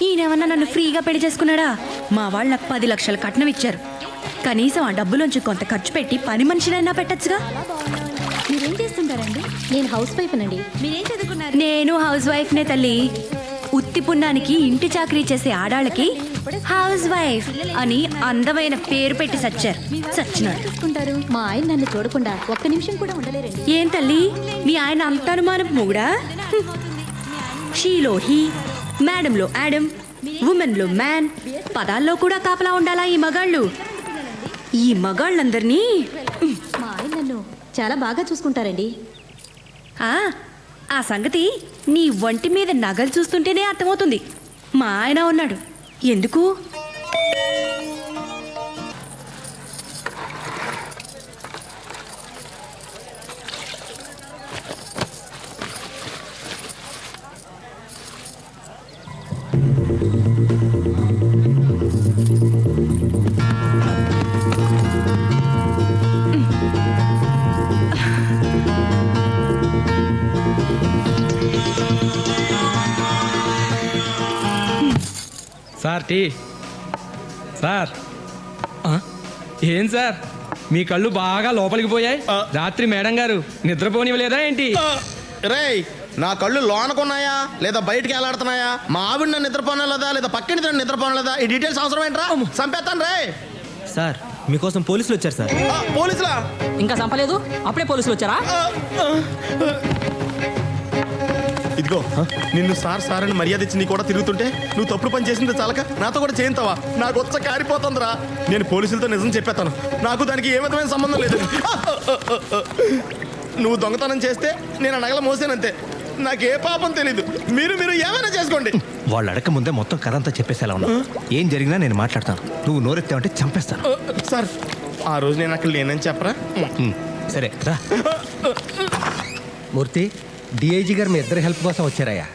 ఈయనేమన్నా నన్ను ఫ్రీగా పెళ్లి చేసుకున్నాడా? మా వాళ్ళు నాకు 10 లక్షల కట్నం ఇచ్చారు. కనీసం ఆ డబ్బులోంచి కొంత ఖర్చు పెట్టి పని మనిషినైనా పెట్టచ్చుగా. మీరేం చేస్తుంటారండి? నేను హౌస్ వైఫ్ నండి. మీరేం చదువుకున్నారు? నేను హౌస్ వైఫ్నే తల్లి. ఉత్తి పుణ్యానికి ఇంటి చాకరీ చేసే ఆడాళ్ళకి హౌస్ వైఫ్ అని అందమైన పేరు పెట్టి సచ్చినాడు. చూసుకుంటారు. మా ఆయన నన్ను చూడకుండా 1 నిమిషం కూడా ఉండలేరండి. ఏం తల్లి, మీ ఆయన అంత అనుమానం మొగుడా? షీలో హీ, మేడంలో యాడమ్, ఉమెన్లో మ్యాన్, పదాల్లో కూడా కాపలా ఉండాలా ఈ మగాళ్ళు? ఈ మగాళ్ళందరినీ మా ఆయన నన్ను చాలా బాగా చూసుకుంటారండి. ఆ సంగతి నీ ఒంటి మీద నగలు చూస్తుంటేనే అర్థమవుతుంది. మా ఆయన ఉన్నాడు. ఎందుకు? Sir tea. సార్ ఏం సార్ మీ కళ్ళు బాగా లోపలికి పోయాయి? రాత్రి మేడం గారు నిద్రపోనివ్వలేదా ఏంటి? రేయ్, నా కళ్ళు లోనకున్నాయా లేదా బయటికి ఎలాడుతున్నాయా? మా ఆవిడ నన్ను నిద్రపోనలేదా లేదా పక్కని నన్ను నిద్రపోనలేదా? ఈ డీటెయిల్స్ అవసరం ఏంట్రా? చంపేస్తాను రే. సార్ మీకోసం పోలీసులు వచ్చారు సార్. పోలీసులా? ఇంకా చంపలేదు, అప్పుడే పోలీసులు వచ్చారా? ఇదిగో నిన్ను సార్ సార్ అని మర్యాద ఇచ్చి నీ కూడా తిరుగుతుంటే నువ్వు తప్పుడు పని చేసింది చాలక నాతో కూడా చేయింతావా? నాకు వచ్చ కారిపోతుందిరా. నేను పోలీసులతో నిజం చెప్పేస్తాను. నాకు దానికి ఏ విధమైన సంబంధం లేదు. నువ్వు దొంగతనం చేస్తే నేను ఆ నగల మోసానంతే. నాకే పాపం తెలీదు. మీరు ఏమైనా చేసుకోండి. వాళ్ళు అడగ ముందే మొత్తం కథ అంతా చెప్పేసేలా ఉన్నా. ఏం జరిగినా నేను మాట్లాడతాను. నువ్వు నోరెత్తావంటే చంపేస్తాను. సార్ ఆ రోజు నేను అక్కడ లేనని చెప్పరా? సరే రా. మూర్తి, డిఐజీ గారు మీ ఇద్దరి హెల్ప్ కోసం వచ్చారయ్యా.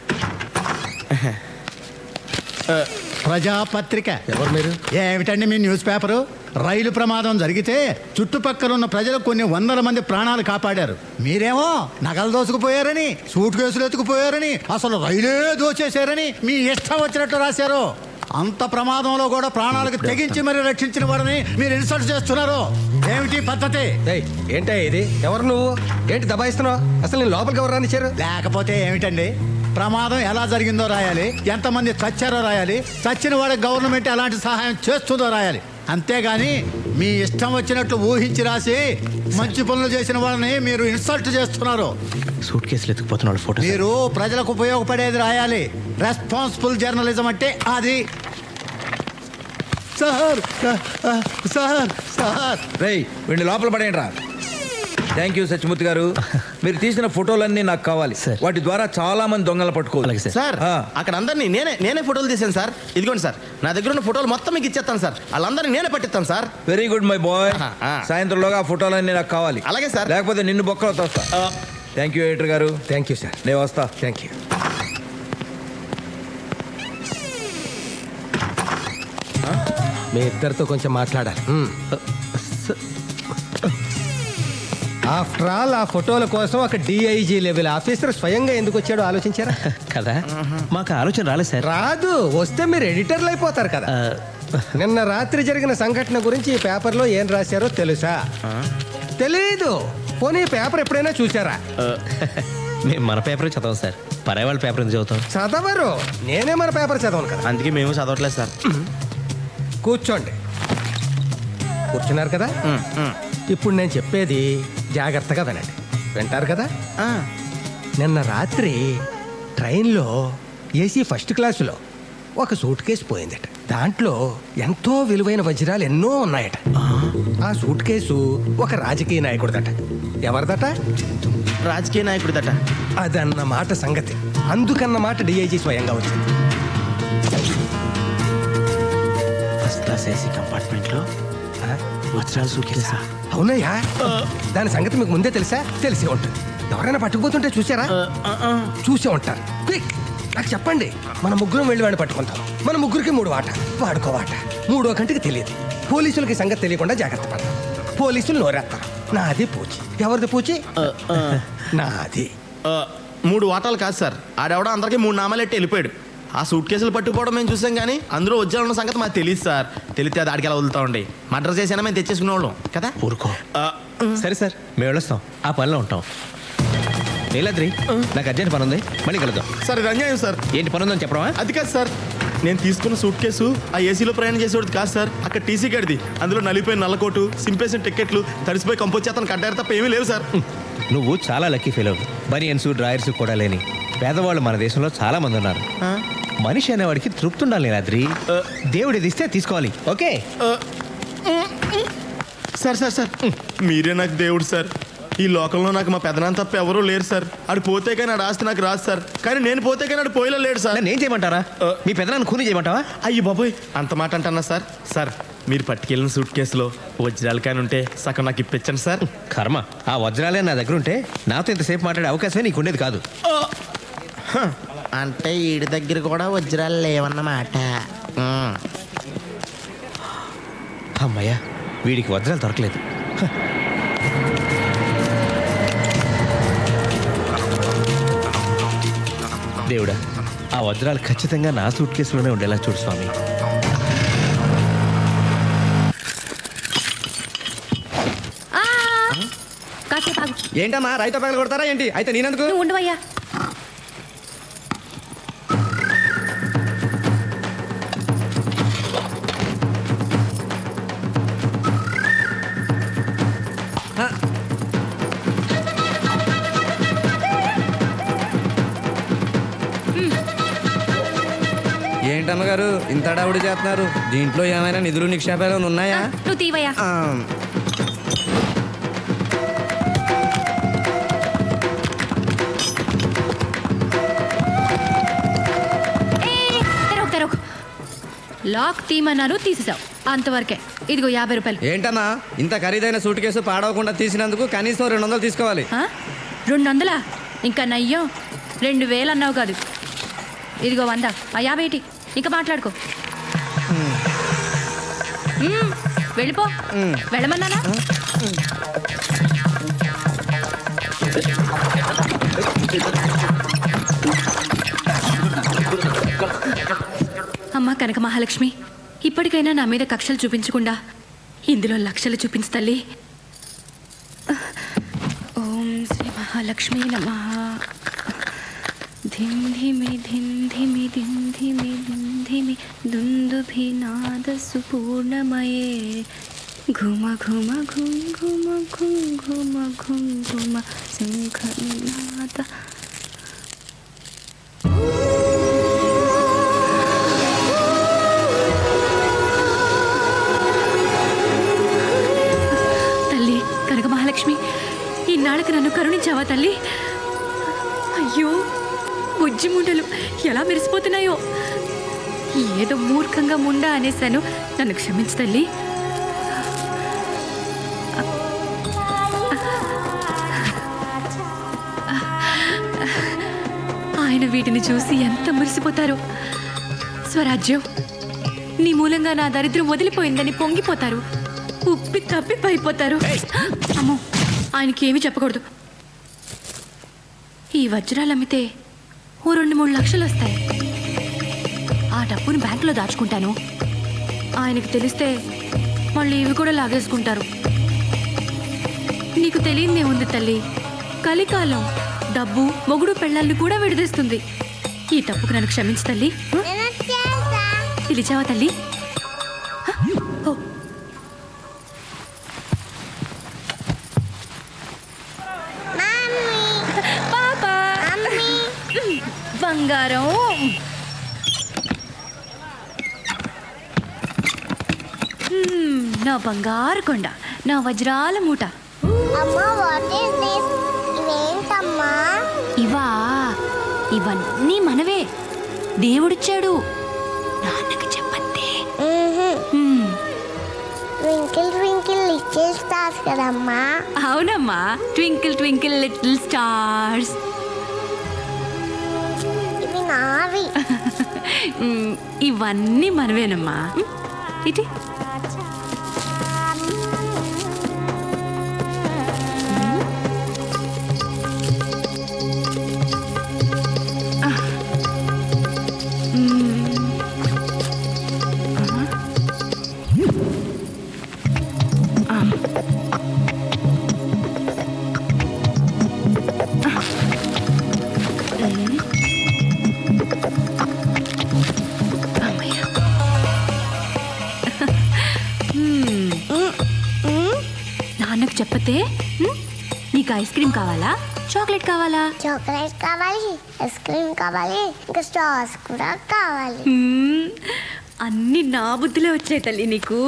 ప్రజాపత్రిక. ఎవరు మీరు? ఏమిటండి మీ న్యూస్ పేపరు? రైలు ప్రమాదం జరిగితే చుట్టుపక్కల ఉన్న ప్రజలు కొన్ని 100 మంది ప్రాణాలు కాపాడారు. మీరేమో నగలు దోసుకుపోయారని, సూట్ కేసులు ఎత్తుకుపోయారని, అసలు రైలే దోచేశారని మీ ఇష్టం వచ్చినట్టు రాశారు. అంత ప్రమాదంలో కూడా ప్రాణాలకు తెగించి మరి రక్షించిన వారిని మీరు ఇన్సల్ట్ చేస్తున్నారు. ఏమిటి పద్ధతి? ఏంటా ఇది? ఎవరు నువ్వు? ఏంటి దబాయిస్తున్నావు? అసలు నేను లోపలికి ఎవరు రానిచ్చారు? లేకపోతే ఏమిటండి? ప్రమాదం ఎలా జరిగిందో రాయాలి, ఎంతమంది చచ్చారో రాయాలి, చచ్చిన వాడికి గవర్నమెంట్ ఎలాంటి సహాయం చేస్తుందో రాయాలి. అంతేగాని మీ ఇష్టం వచ్చినట్లు ఊహించి రాసి మంచి పనులు చేసిన వాళ్ళని మీరు ఇన్సల్ట్ చేస్తున్నారు. సూట్ కేసులు ఎత్తుకుపోతున్నాడు ఫోటో. మీరు ప్రజలకు ఉపయోగపడేది రాయాలి. రెస్పాన్సిబుల్ జర్నలిజం అంటే అది. సార్ సార్ సార్ రేయ్ వీడిని లోపల పడేయండి రా. థ్యాంక్ యూ సత్యమూర్తి గారు. మీరు తీసిన ఫోటోలన్నీ నాకు కావాలి. వాటి ద్వారా చాలా మంది దొంగలు పట్టుకోవాలి సార్. అక్కడ అందరినీ నేనే ఫోటోలు తీసాను సార్. ఇదిగోండి సార్, నా దగ్గర ఉన్న ఫోటోలు మొత్తం మీకు ఇచ్చేస్తాను సార్. వాళ్ళందరినీ నేనే పట్టిస్తాను sir. Very good my boy. సాయంత్రంలోగా ఆ ఫోటోలన్నీ నాకు కావాలి. అలాగే సార్. లేకపోతే నిన్ను బొక్కలో తోస్తా. థ్యాంక్ యూ ఎడిటర్ గారు. Thank you sir. నేను వస్తా. Thank you. మీ ఇద్దరితో కొంచెం మాట్లాడాలి. ఆఫ్టర్ ఆల్ ఆ ఫోటోల కోసం ఒక డిఐజీ లెవెల్ ఆఫీసర్ స్వయంగా ఎందుకు వచ్చాడో ఆలోచించారా? కదా మాకు ఆలోచన రాలేదు సార్. రాదు, వస్తే మీరు ఎడిటర్లు అయిపోతారు కదా. నిన్న రాత్రి జరిగిన సంఘటన గురించి ఈ పేపర్లో ఏం రాశారో తెలుసా? తెలీదు. పోనీ పేపర్ ఎప్పుడైనా చూసారా? మేము మన పేపర్ చదవం సార్. పరాయి వాళ్ళ పేపర్ ఎందుకు చదువుతాం? చదవరు. నేనే మన పేపర్ చదవను కదా. అందుకే మేము చదవట్లేదు సార్. కూర్చోండి. కూర్చున్నారు కదా? ఇప్పుడు నేను చెప్పేది జాగ్రత్తగా వినండి. వింటారు కదా? నిన్న రాత్రి ట్రైన్లో ఏసీ ఫస్ట్ క్లాసులో ఒక సూట్ కేసు పోయిందట. దాంట్లో ఎంతో విలువైన వజ్రాలు ఎన్నో ఉన్నాయట. ఆ సూట్ కేసు ఒక రాజకీయ నాయకుడిదట. ఎవరిదట? రాజకీయ నాయకుడిదట. అదన్నమాట సంగతి. అందుకన్నమాట డిఐజీ స్వయంగా వచ్చింది. ఫస్ట్ క్లాస్ ఏసీ కంపార్ట్మెంట్లో వజ్రాల సూట్ కేసా? అవునయ్యా దాని సంగతి మీకు ముందే తెలుసా? తెలిసే ఉంటుంది. ఎవరైనా పట్టుకుపోతుంటే చూసారా? చూసే ఉంటారు. క్విక్ నాకు చెప్పండి, మన ముగ్గురం వెళ్ళి వాడిని పట్టుకుంటాం. మన ముగ్గురికి 3 వాట, వాడుకో వాట. 3వ కంటికి తెలియదు. పోలీసులకి సంగతి తెలియకుండా జాగ్రత్త పడతాం. పోలీసులు నోరేస్తారు. నాది పూచి. ఎవరిది పూచి? నాది. 3 వాటాలు కాదు సార్, ఆడెవడో అందరికీ 3 నామాలు ఎట్టి వెళ్ళిపోయాడు. ఆ సూట్ కేసులు పట్టుకుపోవడం మేము చూసాం, కానీ అందులో వజ్రాలు ఉన్న సంగతి మాకు తెలియదు సార్. తెలిస్తే అది ఆడికి ఎలా వదులుతామండి. మర్డర్ చేసినా మేము తెచ్చేసుకునే వాళ్ళం కదా. ఊరుకో. సరే సార్, మేము వెళ్ళొస్తాం. ఆ పనిలో ఉంటాం. నీలాద్రి, నాకు అర్జెంట్ పని ఉంది, మళ్ళీ కలుద్దాం. సార్ ఇది అన్యాయం సార్. ఏంటి పని ఉందని చెప్పడమా? అది కాదు సార్, నేను తీసుకున్న సూట్ కేసు ఆ ఏసీలో ప్రయాణం చేసేవాడు కాదు సార్. అక్కడ టీసీ గడిది. అందులో నలిపోయిన నల్లకోటు, సింపేసిన టికెట్లు, తడిసిపోయి కంపోజ్ చేతను కట్టారు తప్ప ఏమీ లేవు సార్. నువ్వు చాలా లక్కీ ఫీల్ అవ్వు. బనియన్స్ డ్రాయర్స్ కూడా లేని పేదవాళ్ళు మన దేశంలో చాలా మంది ఉన్నారు. మనిషి అనేవాడికి తృప్తి ఉండాలి నీలాద్రి. దేవుడు ఇది ఇస్తే తీసుకోవాలి. ఓకే సార్ సార్ సార్ మీరే నాకు దేవుడు సార్. ఈ లోకంలో నాకు మా పెదనాన్న తప్ప ఎవరూ లేరు సార్. ఆడు పోతే కానీ ఆడు ఆస్తి నాకు రాదు సార్. కానీ నేను పోతే కానీ ఆడు పోయిలో లేడు సార్. నేను చేయమంటారా? మీ పెదనాన్ని ఖూనీ చేయమంటావా? అయ్యి బాబోయ్, అంత మాట అంటున్నా సార్. సార్ మీరు పట్టుకెళ్ళిన సూట్ కేసులో వజ్రాలు కానీ ఉంటే సగం నాకు ఇప్పించండి సార్. కర్మ, ఆ వజ్రాలే నా దగ్గర ఉంటే నాతో ఇంతసేపు మాట్లాడే అవకాశమే నీకు ఉండేది కాదు. అంటే ఈడి దగ్గర కూడా వజ్రాలు లేవన్నమాట. అమ్మయ్యా, వీడికి వజ్రాలు దొరకలేదు. దేవుడా, ఆ వజ్రాలు ఖచ్చితంగా నా సూట్ కేసులోనే ఉండేలా చూడు స్వామి. ఏంటమ్మా రైతు పగలు కొడతారా ఏంటి? అయితే నేనెందుకు? నువ్వు ఉండవయ్యా. ఏంటమ్మగారు ఇంత డౌడి చేస్తున్నారు? దీంట్లో ఏమైనా నిధులు నిక్షేపాలు ఉన్నాయా? నువ్వు తీవయ్యా. లాక్ తీమన్నారు, తీసేసావు. అంతవరకే. ఇదిగో 50 రూపాయలు. ఏంటమ్మా ఇంత ఖరీదైన సూట్ కేసు పాడవకుండా తీసినందుకు కనీసం 200 తీసుకోవాలి. 200? ఇంకా నయ్యం 2000 అన్నావు కాదు. ఇదిగో 100. ఆ 50 ఏంటి? ఇంకా మాట్లాడుకో. వెళ్ళిపో. వెళ్ళమన్నానా? అమ్మా కనక మహాలక్ష్మి, ఇప్పటికైనా నా మీద కక్షలు చూపించకుండా ఇందులో లక్షలు చూపించు తల్లి. ఓం శ్రీ మహాలక్ష్మి నమః. ధిం ధిమి ధిం ధిమి ధిం ధిమి ధిం ధిమి దుందుభినాద సుపూర్ణమయే ఘుమ ఘుమ ఘుం ఘుమ ఘుం ఘుమ ఘుం ఘుమ శంఖనాద. తల్లి కనక మహాలక్ష్మి, ఇన్నాళ్ళకి నన్ను కరుణించావా తల్లి? అయ్యో, బుజ్జి ముండలు ఎలా మెరిసిపోతున్నాయో. ఏదో మూర్ఖంగా ముండా అనేసాను, నన్ను క్షమించు తల్లి. ఆయన వీటిని చూసి ఎంత మురిసిపోతారు. స్వరాజ్యం, నీ మూలంగా నా దరిద్రం వదిలిపోయిందని పొంగిపోతారు. ఉప్పి తప్పి పైపోతారు. అమ్మో, ఆయనకి ఏమీ చెప్పకూడదు. ఈ వజ్రాలు అమ్మితే ఓ 2-3 లక్షలు వస్తాయి. ఆ డబ్బుని బ్యాంకులో దాచుకుంటాను. ఆయనకు తెలిస్తే మళ్ళీ ఇవి కూడా లాగేసుకుంటారు. నీకు తెలియదే ఉంది తల్లి, కలికాలం డబ్బు మొగుడు పెళ్ళాన్ని కూడా విడదీస్తుంది. ఈ తప్పుకు నన్ను క్షమించు తల్లి. పిలిచావా తల్లి? పాపా, బంగారం. నా బంగారు కొండ, నా వజ్రాల మూట. ఇవా, ఇవన్నీ మనవే, దేవుడిచ్చాడు. నాన్నకి చెప్పండి. ట్వింకిల్ ట్వింకిల్ లిటిల్ స్టార్స్ కదమ్మా. అవునమ్మా, ట్వింకిల్ ట్వింకిల్ లిటిల్ స్టార్స్. ఇవి నావి. ఇవన్నీ మనవేనమ్మా. ఇటీ నాన్నకు చెప్పతే నీకు ఐస్ క్రీమ్ కావాలా, చాక్లెట్ కావాలా? చాక్లెట్ కావాలి, ఐస్ క్రీమ్ కావాలి, ఇంకా స్టార్స్ కూడా కావాలి. అన్ని నా బుద్ధిలో వచ్చాయి తల్లి నీకు.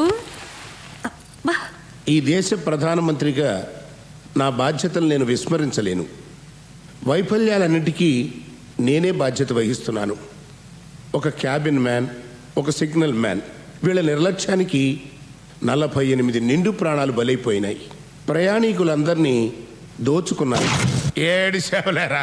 ఈ దేశ ప్రధానమంత్రిగా నా బాధ్యతలు నేను విస్మరించలేను. వైఫల్యాలన్నిటికీ నేనే బాధ్యత వహిస్తున్నాను. ఒక క్యాబిన్ మ్యాన్, ఒక సిగ్నల్ మ్యాన్, వీళ్ళ నిర్లక్ష్యానికి 48 నిండు ప్రాణాలు బలైపోయినాయి. ప్రయాణికులందరినీ దోచుకున్నారు. ఏడిసేవలేరా,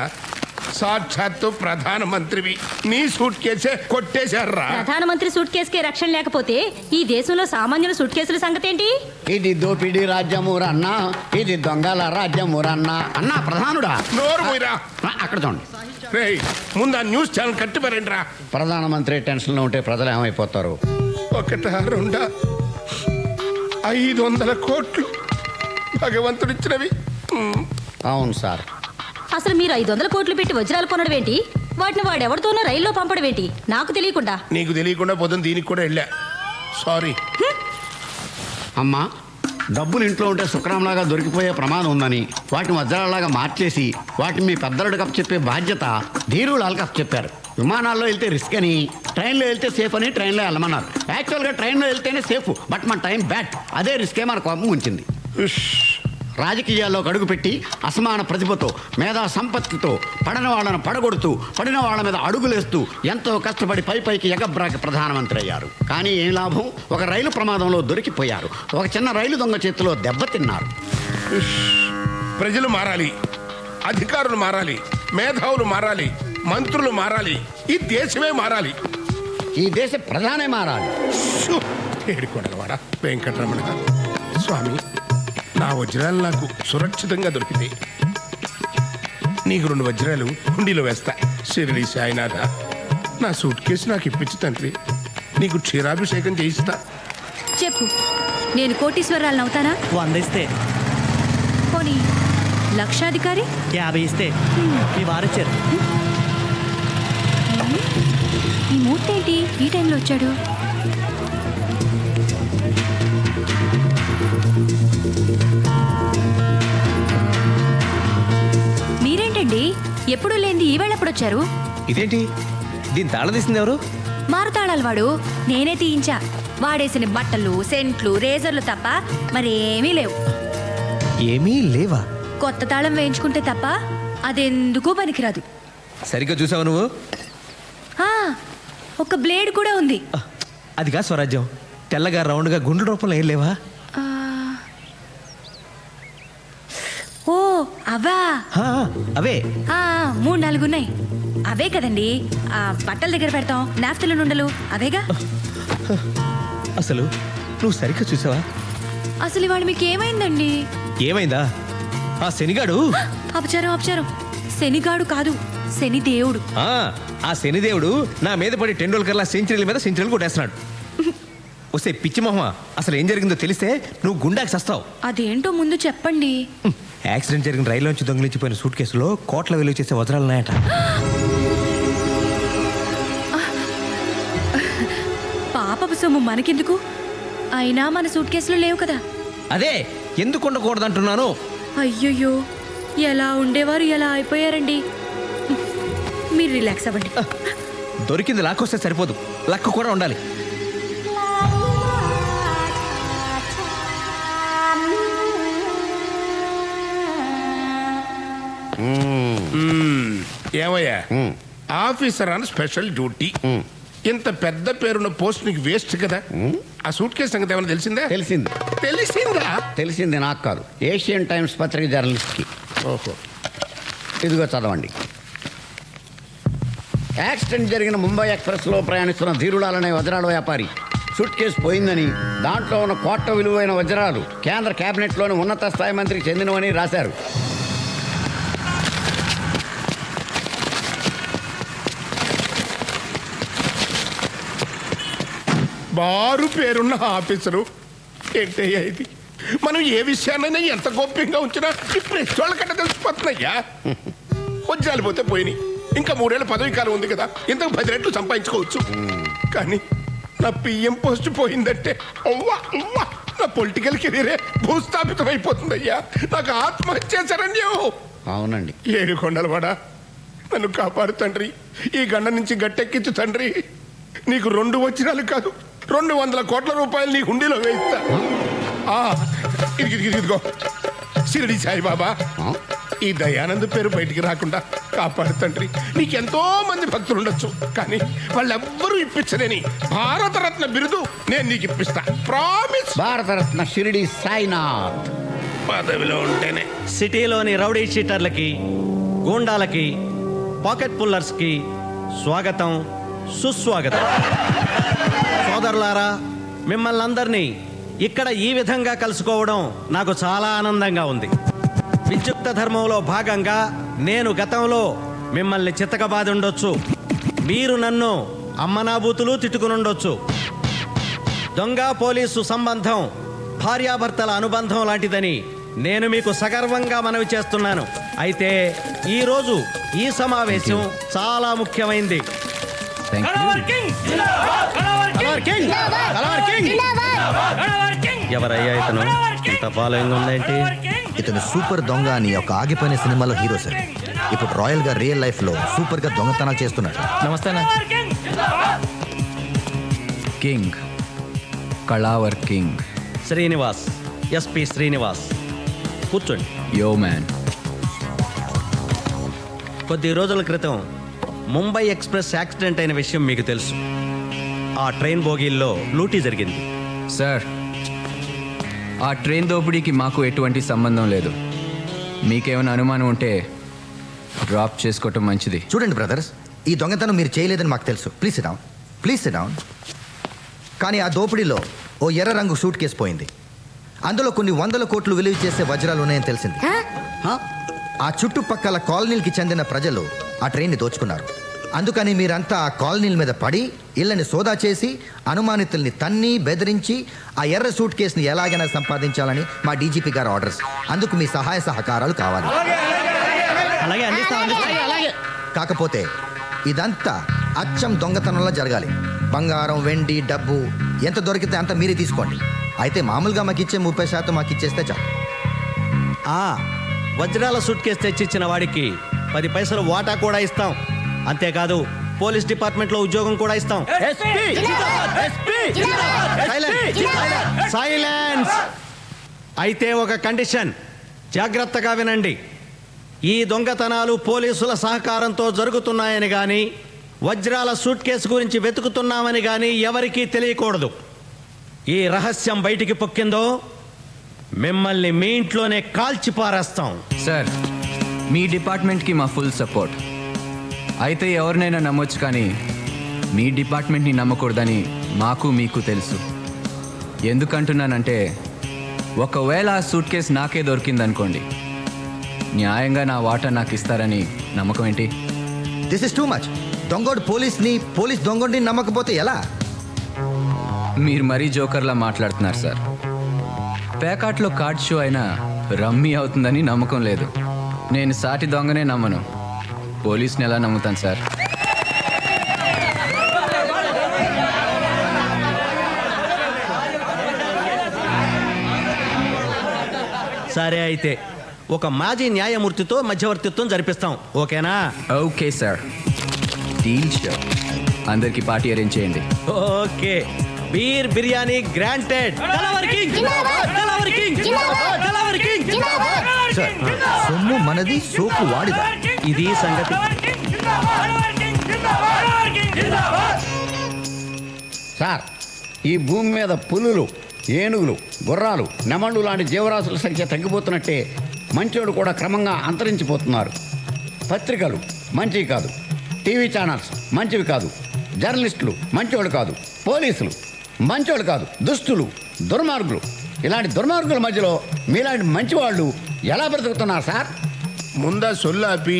సాక్షాత్తు ప్రధానమంత్రివి, నీ సూట్ కేసే కొట్టేశారా? ప్రధానమంత్రి సూట్ కేసుకే రక్షణ లేకపోతే ఈ దేశంలో సామాన్యుల సూట్ కేసుల సంగతి ఏంటి? ఇది దోపిడీ రాజ్యమురన్నా, ఇది దొంగల రాజ్యమురన్నా. అన్నా ప్రధానుడా, నోరు పోయిరా. అక్కడ చూడండి. రేయ్, ముందు ఆ న్యూస్ ఛానల్ కట్టిపారండిరా. ప్రధానమంత్రి టెన్షన్లో ఉంటే ప్రజలు ఏమైపోతారు? 1, 2, 500 కోట్లు భగవంతుడిచ్చినవి. అవును సార్. అసలు మీరు 500 కోట్లు పెట్టి వజ్రాలు కొనడం ఏంటి? వాటిని వాడెవరితోనో రైల్లో పంపడం ఏంటి? నాకు తెలియకుండా. నీకు తెలియకుండా పొద్దున దీనికి కూడా వెళ్ళా. సారీ. అమ్మా, డబ్బులు ఇంట్లో ఉంటే శుక్రంలాగా దొరికిపోయే ప్రమాదం ఉందని వాటిని వజ్రాలలాగా మార్చేసి వాటిని మీ పెద్దలకు అప్పచెప్పే బాధ్యత ధీరులాలకు అప్పచెప్పారు. విమానాల్లో వెళ్తే రిస్క్ అని, ట్రైన్లో వెళ్తే సేఫ్ అని ట్రైన్లో వెళ్ళమన్నారు. యాక్చువల్గా ట్రైన్లో వెళ్తేనే సేఫ్, బట్ మన టైం బ్యాడ్. అదే రిస్కే మన కోపం ఉంచింది. రాజకీయాల్లో అడుగుపెట్టి అసమాన ప్రతిభతో, మేధా సంపత్తితో పడని వాళ్ళను పడగొడుతూ, పడిన వాళ్ళ మీద అడుగులేస్తూ ఎంతో కష్టపడి పైకి ఎగబ్రాకి ప్రధానమంత్రి అయ్యారు. కానీ ఏం లాభం? ఒక రైలు ప్రమాదంలో దొరికిపోయారు. ఒక చిన్న రైలు దొంగ చేతిలో దెబ్బతిన్నారు. ప్రజలు మారాలి, అధికారులు మారాలి, మేధావులు మారాలి, మంత్రులు మారాలి, ఈ దేశమే మారాలి. ఈ దేశ ప్రధానే మారాలి. ఏడుకోడలవాడ వెంకటరమణ స్వామి, నా వజ్రాలు నాకు సురక్షితంగా దొరికితే నీకు 2 వజ్రాలు హుండీలో వేస్తా. షిరిడి సాయినాథ, నా సూట్ కేసు నాకు ఇప్పించు తండ్రి, నీకు క్షీరాభిషేకం చేయిస్తా. చెప్పు, నేను కోటీశ్వరాలను అవుతానా? 100 ఇస్తే. పోనీ లక్షాధికారి? 50 ఇస్తే. ఈ వారొచ్చారు. ఈ మూర్తి ఏంటి ఈ టైంలో వచ్చాడు? మీరేంటండి ఎప్పుడు లేనిది ఈ వేళ ఎప్పుడు వచ్చారు? ఇదేంటి, దీని తాళం తీసింది ఎవరు? మారుతాళాలు వాడు, నేనే తీయించా. వాడేసిన బట్టలు, సెంట్లు, రేజర్లు తప్ప మరేమీ లేవు. ఏమీ లేవా? కొత్త తాళం వేయించుకుంటే తప్ప అదెందుకూ పనికిరాదు. సరిగ్గా చూసావు నువ్వు? ఒక బ్లేడ్ కూడా ఉంది. అది కాదు స్వరాజ్యం, తెల్లగా రౌండ్గా గుండ్ల రూపంలో ఏం లేవా? ఓ అవా? అవే 3-4 ఉన్నాయి. అవే కదండి, బట్టల దగ్గర పెడతాం, నాఫ్తలు నుండలు అవేగా. అసలు నువ్వు సరిగ్గా చూసావా? అసలు ఇవాళ మీకు ఏమైందండి? ఏమైందా? ఆ శనిగాడు. అపచారం. శనిగాడు కాదు, శనిదేవుడు. ఆ శనిదేవుడు నా మీద పడి టెండూల్కర్లా సెంచరీల మీద సెంచరీలు కొట్టేస్తున్నాడు. వస్తే పిచ్చి మొహమ, అసలు ఏం జరిగిందో తెలిస్తే నువ్వు గుండాకి సస్తావు. అదేంటో ముందు చెప్పండి. యాక్సిడెంట్ జరిగిన రైల్లోంచి దొంగిలించిపోయిన సూట్ కేసులో కోట్ల విలువ చేసే వజ్రాలున్నాయట. పాపపు సొమ్ము మనకెందుకు? అయినా మన సూట్ కేసులో లేవు కదా. అదే ఎందుకు ఉండకూడదంటున్నాను. అయ్యయ్యో, ఎలా ఉండేవారు ఎలా అయిపోయారండి. మీరు రిలాక్స్ అవ్వండి. దొరికింది లాక్కొస్తే సరిపోదు, లక్ కూడా ఉండాలి. ఏమయ్యా, ఆఫీసర్ అని స్పెషల్ డ్యూటీ, ఇంత పెద్ద పేరున్న పోస్ట్ నీకు వేస్ట్ కదా. ఆ సూట్ కేసు సంగతి ఏమైనా తెలిసిందే? తెలిసిందా? తెలిసింది నాకు కాదు, ఏషియన్ టైమ్స్ పత్రిక జర్నలిస్ట్కి. ఓహో. ఇదిగో చదవండి. యాక్సిడెంట్ జరిగిన ముంబై ఎక్స్ప్రెస్లో ప్రయాణిస్తున్న ధీరులాల్ అనే వజ్రాల వ్యాపారి సూట్ కేసు పోయిందని, దాంట్లో ఉన్న కోట్ల విలువైన వజ్రాలు కేంద్ర కేబినెట్లోని ఉన్నత స్థాయి మంత్రికి చెందినవని రాశారు. బారు పేరున్న ఆఫీసరు ఏంటయ్యా ఇది? మనం ఏ విషయాన్నైనా ఎంత గోప్యంగా ఉంచినా ఈ ప్రెస్ వాళ్ళకంటే తెలిసిపోతున్నాయ్యా. వజ్రాలు పోతే పోయినాయి, ఇంకా 3 ఏళ్ళ పదవి కాలం ఉంది కదా, ఇంతకు 10 రెట్లు సంపాదించుకోవచ్చు. కానీ నా పిఎం పోస్ట్ పోయిందంటే అవ్వా అవ్వా, నా పొలిటికల్ కెరీరే భూస్థాపితం అయిపోతుందయ్యా. నాకు ఆత్మహత్య శరణ్యం. అవునండి. ఏడుకొండలవాడా, నన్ను కాపాడు తండ్రి, ఈ గండ నుంచి గట్టెక్కించు తండ్రి. నీకు 2 వజ్రాలు కాదు, 200 కోట్ల రూపాయలు నీ హుండీలో వేయిస్తా. ఇదిగో షిరిడి సాయిబాబా, ఈ దయానంద్ పేరు బయటికి రాకుండా కాపాడు తండ్రి. నీకెంతో మంది భక్తులు ఉండొచ్చు, కానీ వాళ్ళెవ్వరూ ఇప్పించలేని భారతరత్న బిరుదు నేను నీకు ఇప్పిస్తా. ప్రామిస్. భారతరత్న షిరిడి సాయినాథ్. పదవిలో ఉంటేనే సిటీలోని రౌడీ షీటర్లకి, గూండాలకి, పాకెట్ పుల్లర్స్కి స్వాగతం, సుస్వాగతం. సోదరులారా, మిమ్మల్ని అందరినీ ఇక్కడ ఈ విధంగా కలుసుకోవడం నాకు చాలా ఆనందంగా ఉంది. విద్యుక్త ధర్మంలో భాగంగా నేను గతంలో మిమ్మల్ని చితకబాది ఉండొచ్చు, మీరు నన్ను అమ్మనాబూతులు తిట్టుకునుండొచ్చు. దొంగ పోలీసు సంబంధం భార్యాభర్తల అనుబంధం లాంటిదని నేను మీకు సగర్వంగా మనవి చేస్తున్నాను. అయితే ఈరోజు ఈ సమావేశం చాలా ముఖ్యమైంది. ఎవరయ్యా ఇతను? ఇంత ఫాలోయింగ్ ఉందేంటి? ఇతను సూపర్ దొంగ అని ఒక ఆగిపోయిన సినిమాలో హీరో సార్. ఇప్పుడు రాయల్ గా రియల్ లైఫ్ లో సూపర్ గా దొంగతనాలు చేస్తున్నాడు. నమస్తే. కింగ్, కళావర్ కింగ్ శ్రీనివాస్, ఎస్పి శ్రీనివాస్. కూర్చోండి. Yo man. కొద్ది రోజుల క్రితం ముంబై ఎక్స్ప్రెస్ యాక్సిడెంట్ అయిన విషయం మీకు తెలుసు. ఆ ట్రైన్ బోగీల్లో లూటీ జరిగింది. సార్, ఆ ట్రైన్ దోపిడీకి మాకు ఎటువంటి సంబంధం లేదు. మీకేమైనా అనుమానం ఉంటే డ్రాప్ చేసుకోవటం మంచిది. చూడండి బ్రదర్స్, ఈ దొంగతనం మీరు చేయలేదని మాకు తెలుసు. Please SIT down, please SIT down. కానీ ఆ దోపిడీలో ఓ ఎర్ర రంగు సూట్ కేసు పోయింది. అందులో కొన్ని 100 కోట్లు విలువ చేసే వజ్రాలు ఉన్నాయని తెలిసింది. ఆ చుట్టుపక్కల కాలనీలకి చెందిన ప్రజలు ఆ ట్రైన్ని దోచుకున్నారు. అందుకని మీరంతా ఆ కాలనీల మీద పడి ఇళ్ళని సోదా చేసి అనుమానితుల్ని తన్ని బెదిరించి ఆ ఎర్ర సూట్ కేసుని ఎలాగైనా సంపాదించాలని మా డీజీపీ గారు ఆర్డర్స్. అందుకు మీ సహాయ సహకారాలు కావాలి. కాకపోతే ఇదంతా అచ్చం దొంగతనంలో జరగాలి. బంగారం, వెండి, డబ్బు ఎంత దొరికితే అంత మీరే తీసుకోండి. అయితే మామూలుగా మాకు ఇచ్చే 30% మాకు ఇచ్చేస్తే చాలు. వజ్రాల సూట్ కేసు తెచ్చిచ్చిన వాడికి 10 పైసలు వాటా కూడా ఇస్తాం. అంతేకాదు, పోలీస్ డిపార్ట్మెంట్లో ఉద్యోగం కూడా ఇస్తాం. సైలెన్స్. అయితే ఒక కండిషన్, జాగ్రత్తగా వినండి. ఈ దొంగతనాలు పోలీసుల సహకారంతో జరుగుతున్నాయని కానీ, వజ్రాల సూట్ కేసు గురించి వెతుకుతున్నామని కానీ ఎవరికీ తెలియకూడదు. ఈ రహస్యం బయటికి పొక్కిందో మిమ్మల్ని మీ ఇంట్లోనే కాల్చి పారేస్తాం. సార్, మీ డిపార్ట్మెంట్కి మా ఫుల్ సపోర్ట్. అయితే ఎవరినైనా నమ్మొచ్చు, కానీ మీ డిపార్ట్మెంట్ని నమ్మకూడదని మాకు మీకు తెలుసు. ఎందుకంటున్నానంటే, ఒకవేళ ఆ సూట్ కేసు నాకే దొరికిందనుకోండి, న్యాయంగా నా వాటా నాకు ఇస్తారని నమ్మకం ఏంటి? This is too much. దొంగోడు పోలీస్ దొంగోడిని నమ్మకపోతే ఎలా? మీరు మరీ జోకర్లా మాట్లాడుతున్నారు సార్. పేకాట్లో కార్డ్ షో అయినా రమ్మీ అవుతుందని నమ్మకం లేదు. నేను సాటి దొంగనే నమ్మను, పోలీస్ని ఎలా నమ్ముతాను సార్? సరే, అయితే ఒక మాజీ న్యాయమూర్తితో మధ్యవర్తిత్వం జరిపిస్తాం. ఓకేనా? Okay sir, deal show. అందరికి పార్టీ అరేంజ్ చేయండి. ఓకే. Beer biryani granted. సొమ్ము మనది, సోపు వాడిదా. ఇది సంగతి. సార్, ఈ భూమి మీద పులులు, ఏనుగులు, గుర్రాలు, నెమళ్ళు లాంటి జీవరాశుల సంఖ్య తగ్గిపోతున్నట్టే మంచోడు కూడా క్రమంగా అంతరించిపోతున్నారు. పత్రికలు మంచివి కాదు, టీవీ ఛానల్స్ మంచివి కాదు, జర్నలిస్టులు మంచోళ్ళు కాదు, పోలీసులు మంచోళ్ళు కాదు, దుస్తులు, దుర్మార్గులు. ఇలాంటి దుర్మార్గుల మధ్యలో మీలాంటి మంచివాళ్ళు ఎలా బ్రతుకుతున్నారు సార్? ముందా సొల్లాపి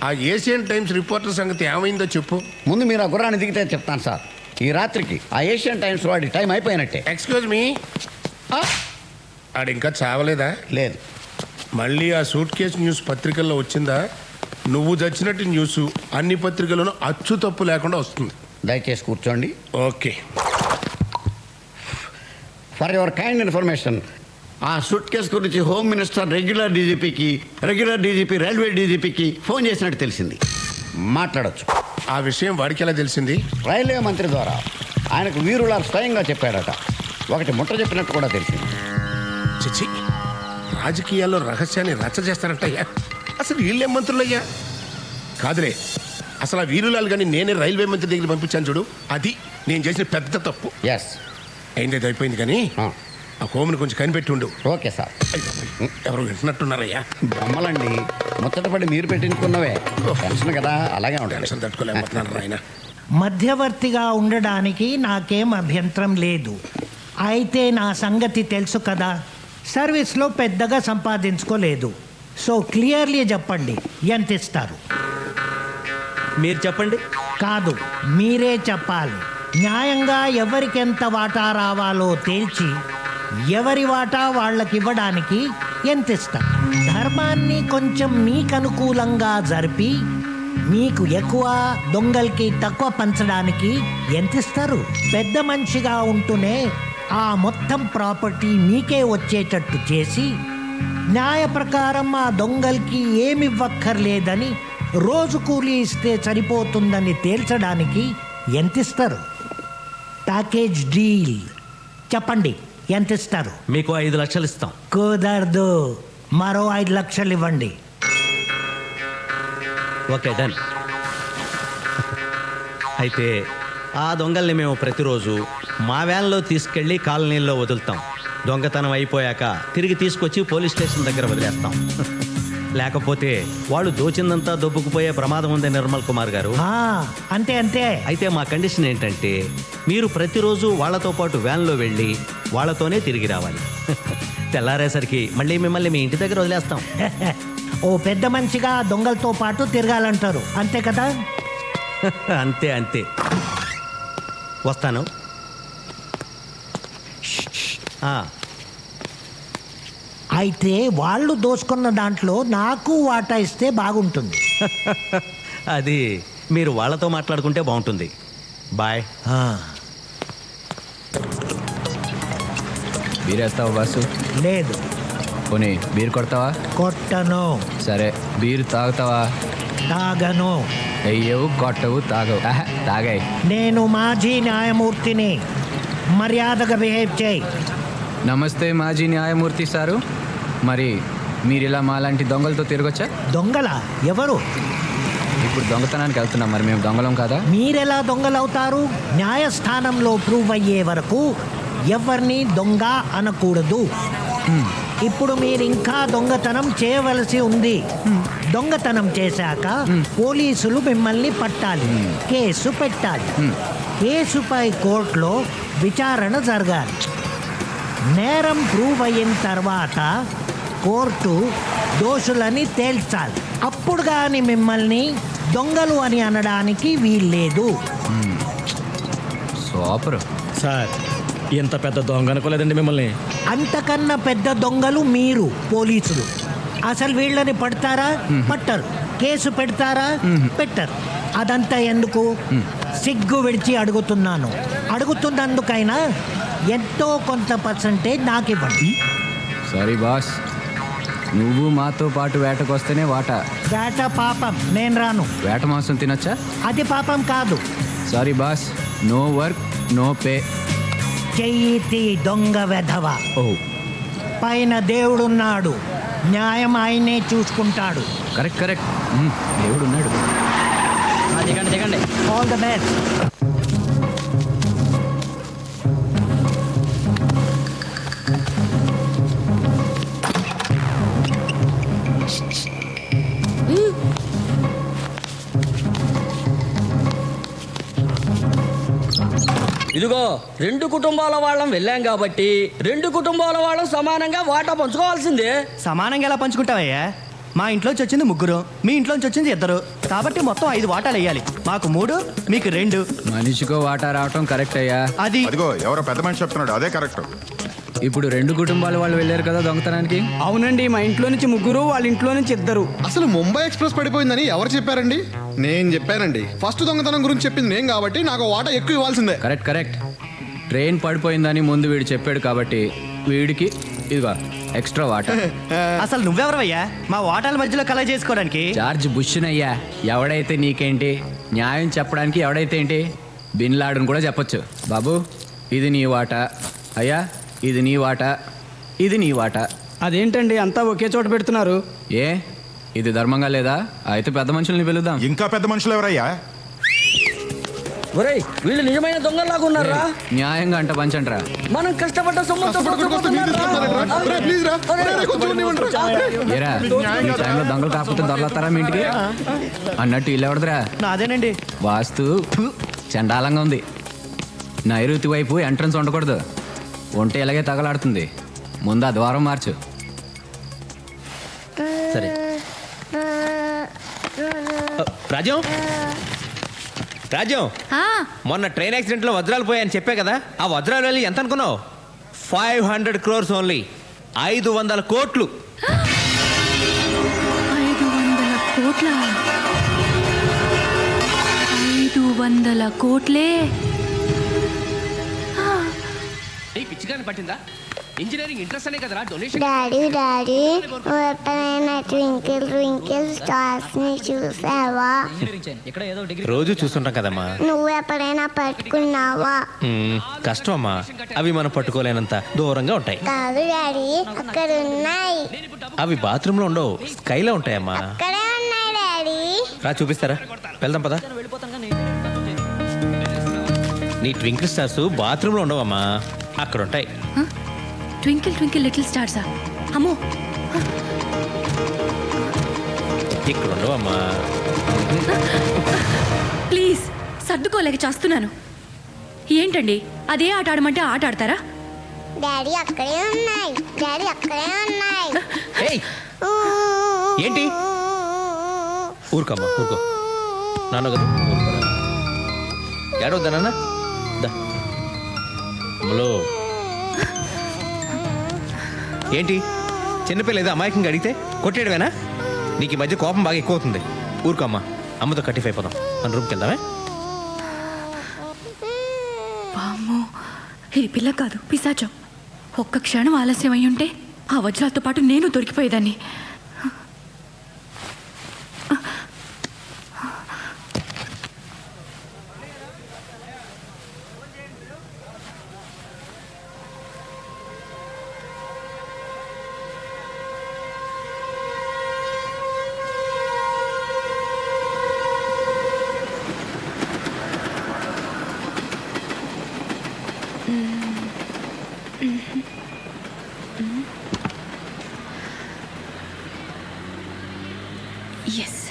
ఆ ఏషియన్ టైమ్స్ రిపోర్టర్ సంగతి ఏమైందో చెప్పు. ముందు మీరు ఆ గుర్రాన్ని దిగితే చెప్తాను సార్. ఈ రాత్రికి ఆ ఏషియన్ టైమ్స్ వాడి టైం అయిపోయినట్టే. ఎక్స్క్యూజ్ మీ, ఆడు ఇంకా చావలేదా? లేదు. మళ్ళీ ఆ సూట్ కేసు న్యూస్ పత్రికల్లో వచ్చిందా? నువ్వు చచ్చినట్టు న్యూస్ అన్ని పత్రికల్లోనూ అచ్చు తప్పు లేకుండా వస్తుంది. దయచేసి కూర్చోండి. Okay. For your kind information, ఆ సూట్ కేసు గురించి home minister regular DGP railway డీజీపీకి ఫోన్ చేసినట్టు తెలిసింది. మాట్లాడొచ్చు. ఆ విషయం వాడికి ఎలా తెలిసింది? రైల్వే మంత్రి ద్వారా ఆయనకు వీరులాల్ స్వయంగా చెప్పాడట. ఒకటి ముట్ట చెప్పినట్టు కూడా తెలిసింది. చిచి, రాజకీయాల్లో రహస్యాన్ని రచ్చ చేస్తారంటయ్యా. అసలు వీళ్ళే మంత్రులయ్యా? కాదులే, అసలు ఆ వీరులాల్ కానీ నేనే రైల్వే మంత్రి దగ్గర పంపించాను చూడు, అది నేను చేసిన పెద్ద తప్పు. ఎస్, అయింది అయిపోయింది. కానీ ఆ హోమ్ని కొంచెం కనిపెట్టి ఉండు. Okay sir. ఎవరు వింటున్నట్టున్నారయ్యా? బొమ్మలండి, ముచ్చటపడి మీరు పెట్టించుకున్నవే. టెన్షన్ కదా, అలాగే ఉంటాయి. టెన్షన్ తట్టుకోలేకపోతున్నారు ఆయన. మధ్యవర్తిగా ఉండడానికి నాకేం అభ్యంతరం లేదు. అయితే నా సంగతి తెలుసు కదా, సర్వీస్లో పెద్దగా సంపాదించుకోలేదు. సో క్లియర్లీ చెప్పండి, ఎంత ఇస్తారు? మీరు చెప్పండి. కాదు, మీరే చెప్పాలి. న్యాయంగా ఎవరికెంత వాటా రావాలో తేల్చి ఎవరి వాటా వాళ్ళకి ఇవ్వడానికి ఎంత ఇస్తారు? ధర్మాన్ని కొంచెం మీకు అనుకూలంగా జరిపి మీకు ఎక్కువ, దొంగలకి తక్కువ పంచడానికి ఎంత ఇస్తారు? పెద్ద మనిషిగా ఉంటూనే ఆ మొత్తం ప్రాపర్టీ మీకే వచ్చేటట్టు చేసి న్యాయ ప్రకారం ఆ దొంగలకి ఏమివ్వక్కర్లేదని రోజు కూలీ ఇస్తే సరిపోతుందని తేల్చడానికి ఎంత ఇస్తారు? Package deal. చెప్పండి, ఎంత ఇస్తారు? మీకు 5 లక్షలు ఇస్తాం. కుదరదు, మరో 5 లక్షలు ఇవ్వండి. Okay, done. అయితే ఆ దొంగల్ని మేము ప్రతిరోజు మా వ్యాన్లో తీసుకెళ్ళి కాలనీల్లో వదులుతాం. దొంగతనం అయిపోయాక తిరిగి తీసుకొచ్చి పోలీస్ స్టేషన్ దగ్గర వదిలేస్తాం. లేకపోతే వాళ్ళు దోచిందంతా దొబ్బుకుపోయే ప్రమాదం ఉంది నిర్మల్ కుమార్ గారు. అంతే అంతే. అయితే మా కండిషన్ ఏంటంటే మీరు ప్రతిరోజు వాళ్ళతో పాటు వ్యాన్లో వెళ్ళి వాళ్ళతోనే తిరిగి రావాలి. తెల్లారేసరికి మళ్ళీ మిమ్మల్ని మీ ఇంటి దగ్గర వదిలేస్తాం. ఓ పెద్ద మనిషిగా దొంగలతో పాటు తిరగాలంటారు, అంతే కదా? అంతే అంతే. వస్తాను. అయితే వాళ్ళు దోచుకున్న దాంట్లో నాకు వాటా ఇస్తే బాగుంటుంది. అది మీరు వాళ్ళతో మాట్లాడుకుంటే బాగుంటుంది. బాయ్. బీరేస్తావా బాసు? లేదు. పోనీ బీరు కొడతావా? కొట్టను. సరే, బీరు తాగుతావా? తాగను. అయ్యవు, కొట్టవు, తాగవు. తాగాయి. నేను మాజీ న్యాయమూర్తిని, మర్యాదగా బిహేవ్ చేయి. నమస్తే మాజీ న్యాయమూర్తి సారు. మరి మీరు ఇలా మాలాంటి దొంగలతో తిరగొచ్చా? దొంగల? ఎవరు? ఇప్పుడు దొంగతనానికి వెళ్తున్నాం, మరి మేము దొంగలం కదా? మీరెలా దొంగలవుతారు? న్యాయస్థానంలో ప్రూవ్ అయ్యే వరకు ఎవరిని దొంగ అనకూడదు. ఇప్పుడు మీరు ఇంకా దొంగతనం చేయవలసి ఉంది. దొంగతనం చేశాక పోలీసులు మిమ్మల్ని పట్టాలి, కేసు పెట్టాలి. కేసుపై కోర్టులో విచారణ జరగాలి. నేరం ప్రూవ్ అయిన తర్వాత కోర్టు దోషులని తేల్చాలి. అప్పుడు కానీ మిమ్మల్ని దొంగలు అని అనడానికి వీల్లేదు. సూపర్ సార్, ఎంత పెద్ద దొంగ అనుకోలేదండి మిమ్మల్ని. అంతకన్నా పెద్ద దొంగలు మీరు పోలీసులు. అసలు వీళ్ళని పడతారా? పట్టరు. కేసు పెడతారా? పెట్టరు. అదంతా ఎందుకు? సిగ్గు విడిచి అడుగుతున్నాను. అడుగుతున్నందుకైనా ఎంతో కొంత పర్సంటేజ్ నాకు ఇవ్వండి. సారీ బాస్, నువ్వు మాతో పాటు వేటకు వస్తేనే వాటా. వేట పాపం, నేను రాను. వేట మాంసం తినొచ్చా? అది పాపం కాదు. Sorry boss, no work no pay. చెయ్యి దొంగ వెధవ. పైన దేవుడున్నాడు, న్యాయం ఆయనే చూసుకుంటాడు. కరెక్ట్ కరెక్ట్, దేవుడున్నాడు. దిగండి దిగండి. All the best. ఇదిగో 2 కుటుంబాల వాళ్ళం వెళ్ళాం కాబట్టి 2 కుటుంబాల వాళ్ళం సమానంగా వాటా పంచుకోవాల్సిందే. సమానంగా ఎలా పంచుకుంటావయ్యా? మా ఇంట్లోంచి వచ్చింది 3, మీ ఇంట్లోంచి వచ్చింది 2, కాబట్టి మొత్తం 5 వాటాలు వేయాలి. మాకు 3, మీకు 2. మనిషికో వాటా రావటం కరెక్ట్ అయ్యా. అది అదిగో ఎవరో పెద్ద మనిషి చెప్తున్నాడు, అదే కరెక్ట్. ఇప్పుడు 2 కుటుంబాల వాళ్ళు వెళ్ళారు కదా దొంగతనానికి. అవునండి, మా ఇంట్లో నుంచి 3, వాళ్ళ ఇంట్లో నుంచి 2. అసలు ముంబై ఎక్స్ప్రెస్ పడిపోయిందని ఎవరు చెప్పారండి? నేను చెప్పానండి. ఫస్ట్ దొంగతనం గురించి చెప్పింది నేను కాబట్టి నాకు వాటా ఎక్కువ ఇవ్వాల్సిందే. Correct correct. ట్రైన్ పడిపోయిందని ముందు వీడు చెప్పాడు కాబట్టి వీడికి ఇదిగో ఎక్స్ట్రా వాటా. అసలు నువ్వెవరవయ్యా మా వాటాల మధ్యలో కలె చేసుకోవడానికి? జార్జ్ బుష్నయ్యా. ఎవడైతే నీకేంటి, న్యాయం చెప్పడానికి ఎవడైతే ఏంటి, బిన్ లాడన్ కూడా చెప్పొచ్చు. బాబు ఇది నీ వాటా, అయ్యా ఇది నీ వాటా, ఇది నీ వాటా. అదేంటండి అంతా ఒకే చోట పెడుతున్నారు? ఏ ఇది ధర్మంగా లేదా? అయితే పెద్ద మనుషుల్ని పిలుద్దాం. ఇంకా పెద్ద మనుషులు ఎవరయ్యా? ఒరేయ్ వీళ్ళు నిజమైన దొంగలాగా ఉన్నారా? న్యాయంగా అంట పంచండ్రా. మనం కష్టపడ్డ సొమ్ముతో ఏరా ఈ టైంలో దొంగలు కాకపోతే దొరలతారా మీ ఇంటికి అన్నట్టు ఇల్లు ఎవడదురా? నాదేనండి. వాస్తు చండాలంగా ఉంది. నైరుతి వైపు ఎంట్రన్స్ ఉండకూడదు, ఉంటే ఇలాగే తగలాడుతుంది. ముందు ఆ ద్వారం మార్చు. సరే రాజ్యం, రాజ్యం, మొన్న ట్రైన్ యాక్సిడెంట్లో వజ్రాలు పోయాయని చెప్పే కదా, ఆ వజ్రాలు వెళ్ళి ఎంత అనుకున్నావు? 500 crores ఓన్లీ. 500 కోట్లు. 500 కోట్ల? 500 కోట్లే? పిచ్చిగాని పట్టిందా? ఇంజనీరింగ్ ఇంట్రెస్ట్ అనే కదరా డొనేషన్. డాడీ డాడీ నువ్వు ఎప్పుడైనా ట్వింకిల్ ట్వింకిల్ స్టార్స్ ని చూసావా? రోజు చూస్తుంటాం కదమ్మా. నువ్వు ఎప్పుడైనా పట్టుకున్నావా? కష్టం అమ్మా, అవి మనం పట్టుకోలేనంత దూరంగా ఉంటాయి. కాదు డాడీ, అక్కడ ఉన్నాయి. అవి బాత్రూంలో ఉండవు, స్కైలో ఉంటాయమ్మా. అక్కడే ఉన్నాయి డాడీ. రా చూపిస్తారా? వెళ్దాం పదా. నీ ట్వింకిల్ స్టార్స్ బాత్రూంలో ఉండవమ్మా, అక్కడ ఉంటాయి. ట్వింకిల్ ట్వింకిల్ లిటిల్ స్టార్సా? అమ్మో, ఇక్కడ ఉండవమ్మా. ప్లీజ్ సర్దుకోలేక చేస్తున్నాను. ఏంటండి అదే ఆట ఆడమంటే ఆట ఆడతారా? డాడీ అక్కడే ఉన్నాయి. డాడీ అక్కడే ఉన్నాయి. ఏంటి? ఊరుకమ్మా, ఊరుకో. నాన్న కదా ఏడవద్దా నాన్న? అమ్మలో ఏంటి చిన్నపిల్ల ఏదో అమాయకంగా అడిగితే కొట్టేయడమేనా? నీకు ఈ మధ్య కోపం బాగా ఎక్కువ అవుతుంది. ఊరుకోమ్మా, అమ్మతో కట్టిఫ్ అయిపోదాం. మన రూమ్కి వెళ్దామే. వామ్మో, ఇది పిల్ల కాదు, పిశాచం. ఒక్క క్షణం ఆలస్యం అయి ఉంటే ఆ వజ్రాలతో పాటు నేను దొరికిపోయేదాన్ని. ఎస్.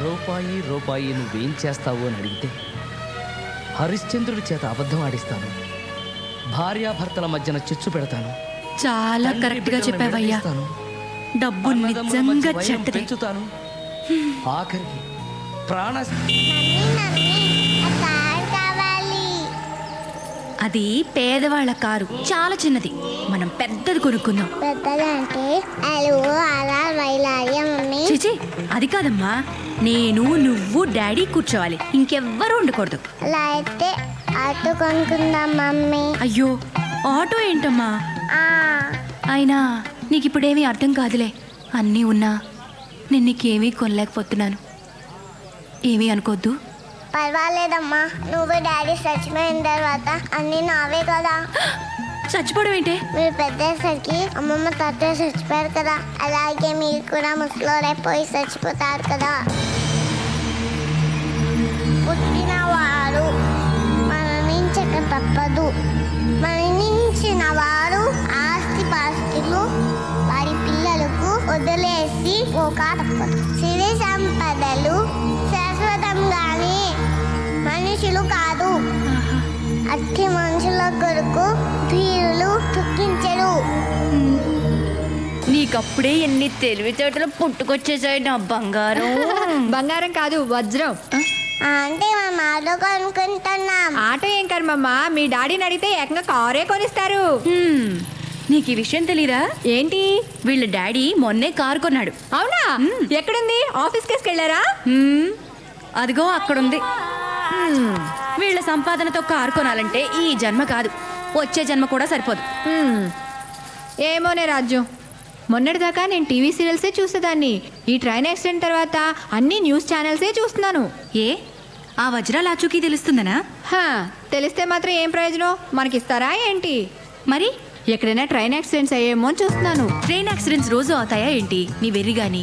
రూపాయి రూపాయి నువ్వేం చేస్తావు అని అడిగితే హరిశ్చంద్రుడి చేత అబద్ధం ఆడిస్తాను. భార్యాభర్తల మధ్యన చిచ్చు పెడతాను. చాలా కరెక్ట్ గా చెప్పావయ్యా. డబ్బు నిజంగా చెడ్డదే. పెంచుతాను. ఆఖరికి ప్రాణ అది పేదవాళ్ళ కారు, చాలా చిన్నది. మనం పెద్దది కొనుక్కుందాం. పెద్దదంటే అలా వైలాగే మమ్మీ. చిచి, అది కాదమ్మా. నేను, నువ్వు, డాడీ కూర్చోవాలి, ఇంకెవ్వరూ ఉండకూడదు. అలా అయితే ఆటో కొనుక్కుందాం మమ్మీ. అయ్యో, ఆటో ఏంటమ్మా? అయినా నీకు ఇప్పుడేమీ అర్థం కాదులే. అన్నీ ఉన్నా నేను నీకేమీ కొనలేకపోతున్నాను. ఏమీ అనుకోద్దు. పర్వాలేదమ్మా, నువ్వు డాడీ చచ్చిపోయిన తర్వాత అన్నీ నావే కదా. చచ్చిపోవడం ఏంటే? మీరు పెద్దసరికి అమ్మమ్మ తాతయ్య చచ్చిపోయారు కదా, అలాగే మీరు కూడా ముసలోడైపోయి చచ్చిపోతారు కదా. పుట్టినవారు మరణించక తప్పదు, మరణించిన వారు ఆస్తిపాస్తులు వారి పిల్లలకు వదిలేసి పోక తప్పదు. సిరి సంపదలు శాశ్వతంగానే, మనుషులు కాదు. అట్టి మనుషుల కొరకు ధీరులు దుఃఖించరు. నీకప్పుడే ఎన్ని తెలివితేటలు పుట్టుకొచ్చేసాయి నా బంగారం. బంగారం కాదు, వజ్రం. అంటే మేము ఆటో కొనుక్కుంటున్నాం. ఆటో ఏం కర్మమ్మా, మీ డాడీని అడిగితే ఏకంగా కారే కొనిస్తారు. నీకు ఈ విషయం తెలీరా? ఏంటి? వీళ్ళ డాడీ మొన్నే కారు కొన్నాడు. అవునా? ఎక్కడుంది? ఆఫీస్ కేసుకు వెళ్ళారా? అదిగో అక్కడుంది. వీళ్ళ సంపాదనతో కారు కొనాలంటే ఈ జన్మ కాదు, వచ్చే జన్మ కూడా సరిపోదు. ఏమోనే రాజ్యం, మొన్నటిదాకా నేను టీవీ సీరియల్సే చూసేదాన్ని. ఈ ట్రైన్ యాక్సిడెంట్ తర్వాత అన్ని న్యూస్ ఛానల్సే చూస్తున్నాను. ఏ ఆ వజ్రాల ఆచూకీ తెలుస్తుందనా? తెలిస్తే మాత్రం ఏం ప్రయోజనం? మనకిస్తారా ఏంటి? మరి ఎక్కడైనా ట్రైన్ యాక్సిడెంట్స్ అయ్యేమో అని చూస్తున్నాను. ట్రైన్ యాక్సిడెంట్స్ రోజు అవుతాయా ఏంటి? నీ వెర్రి గాని.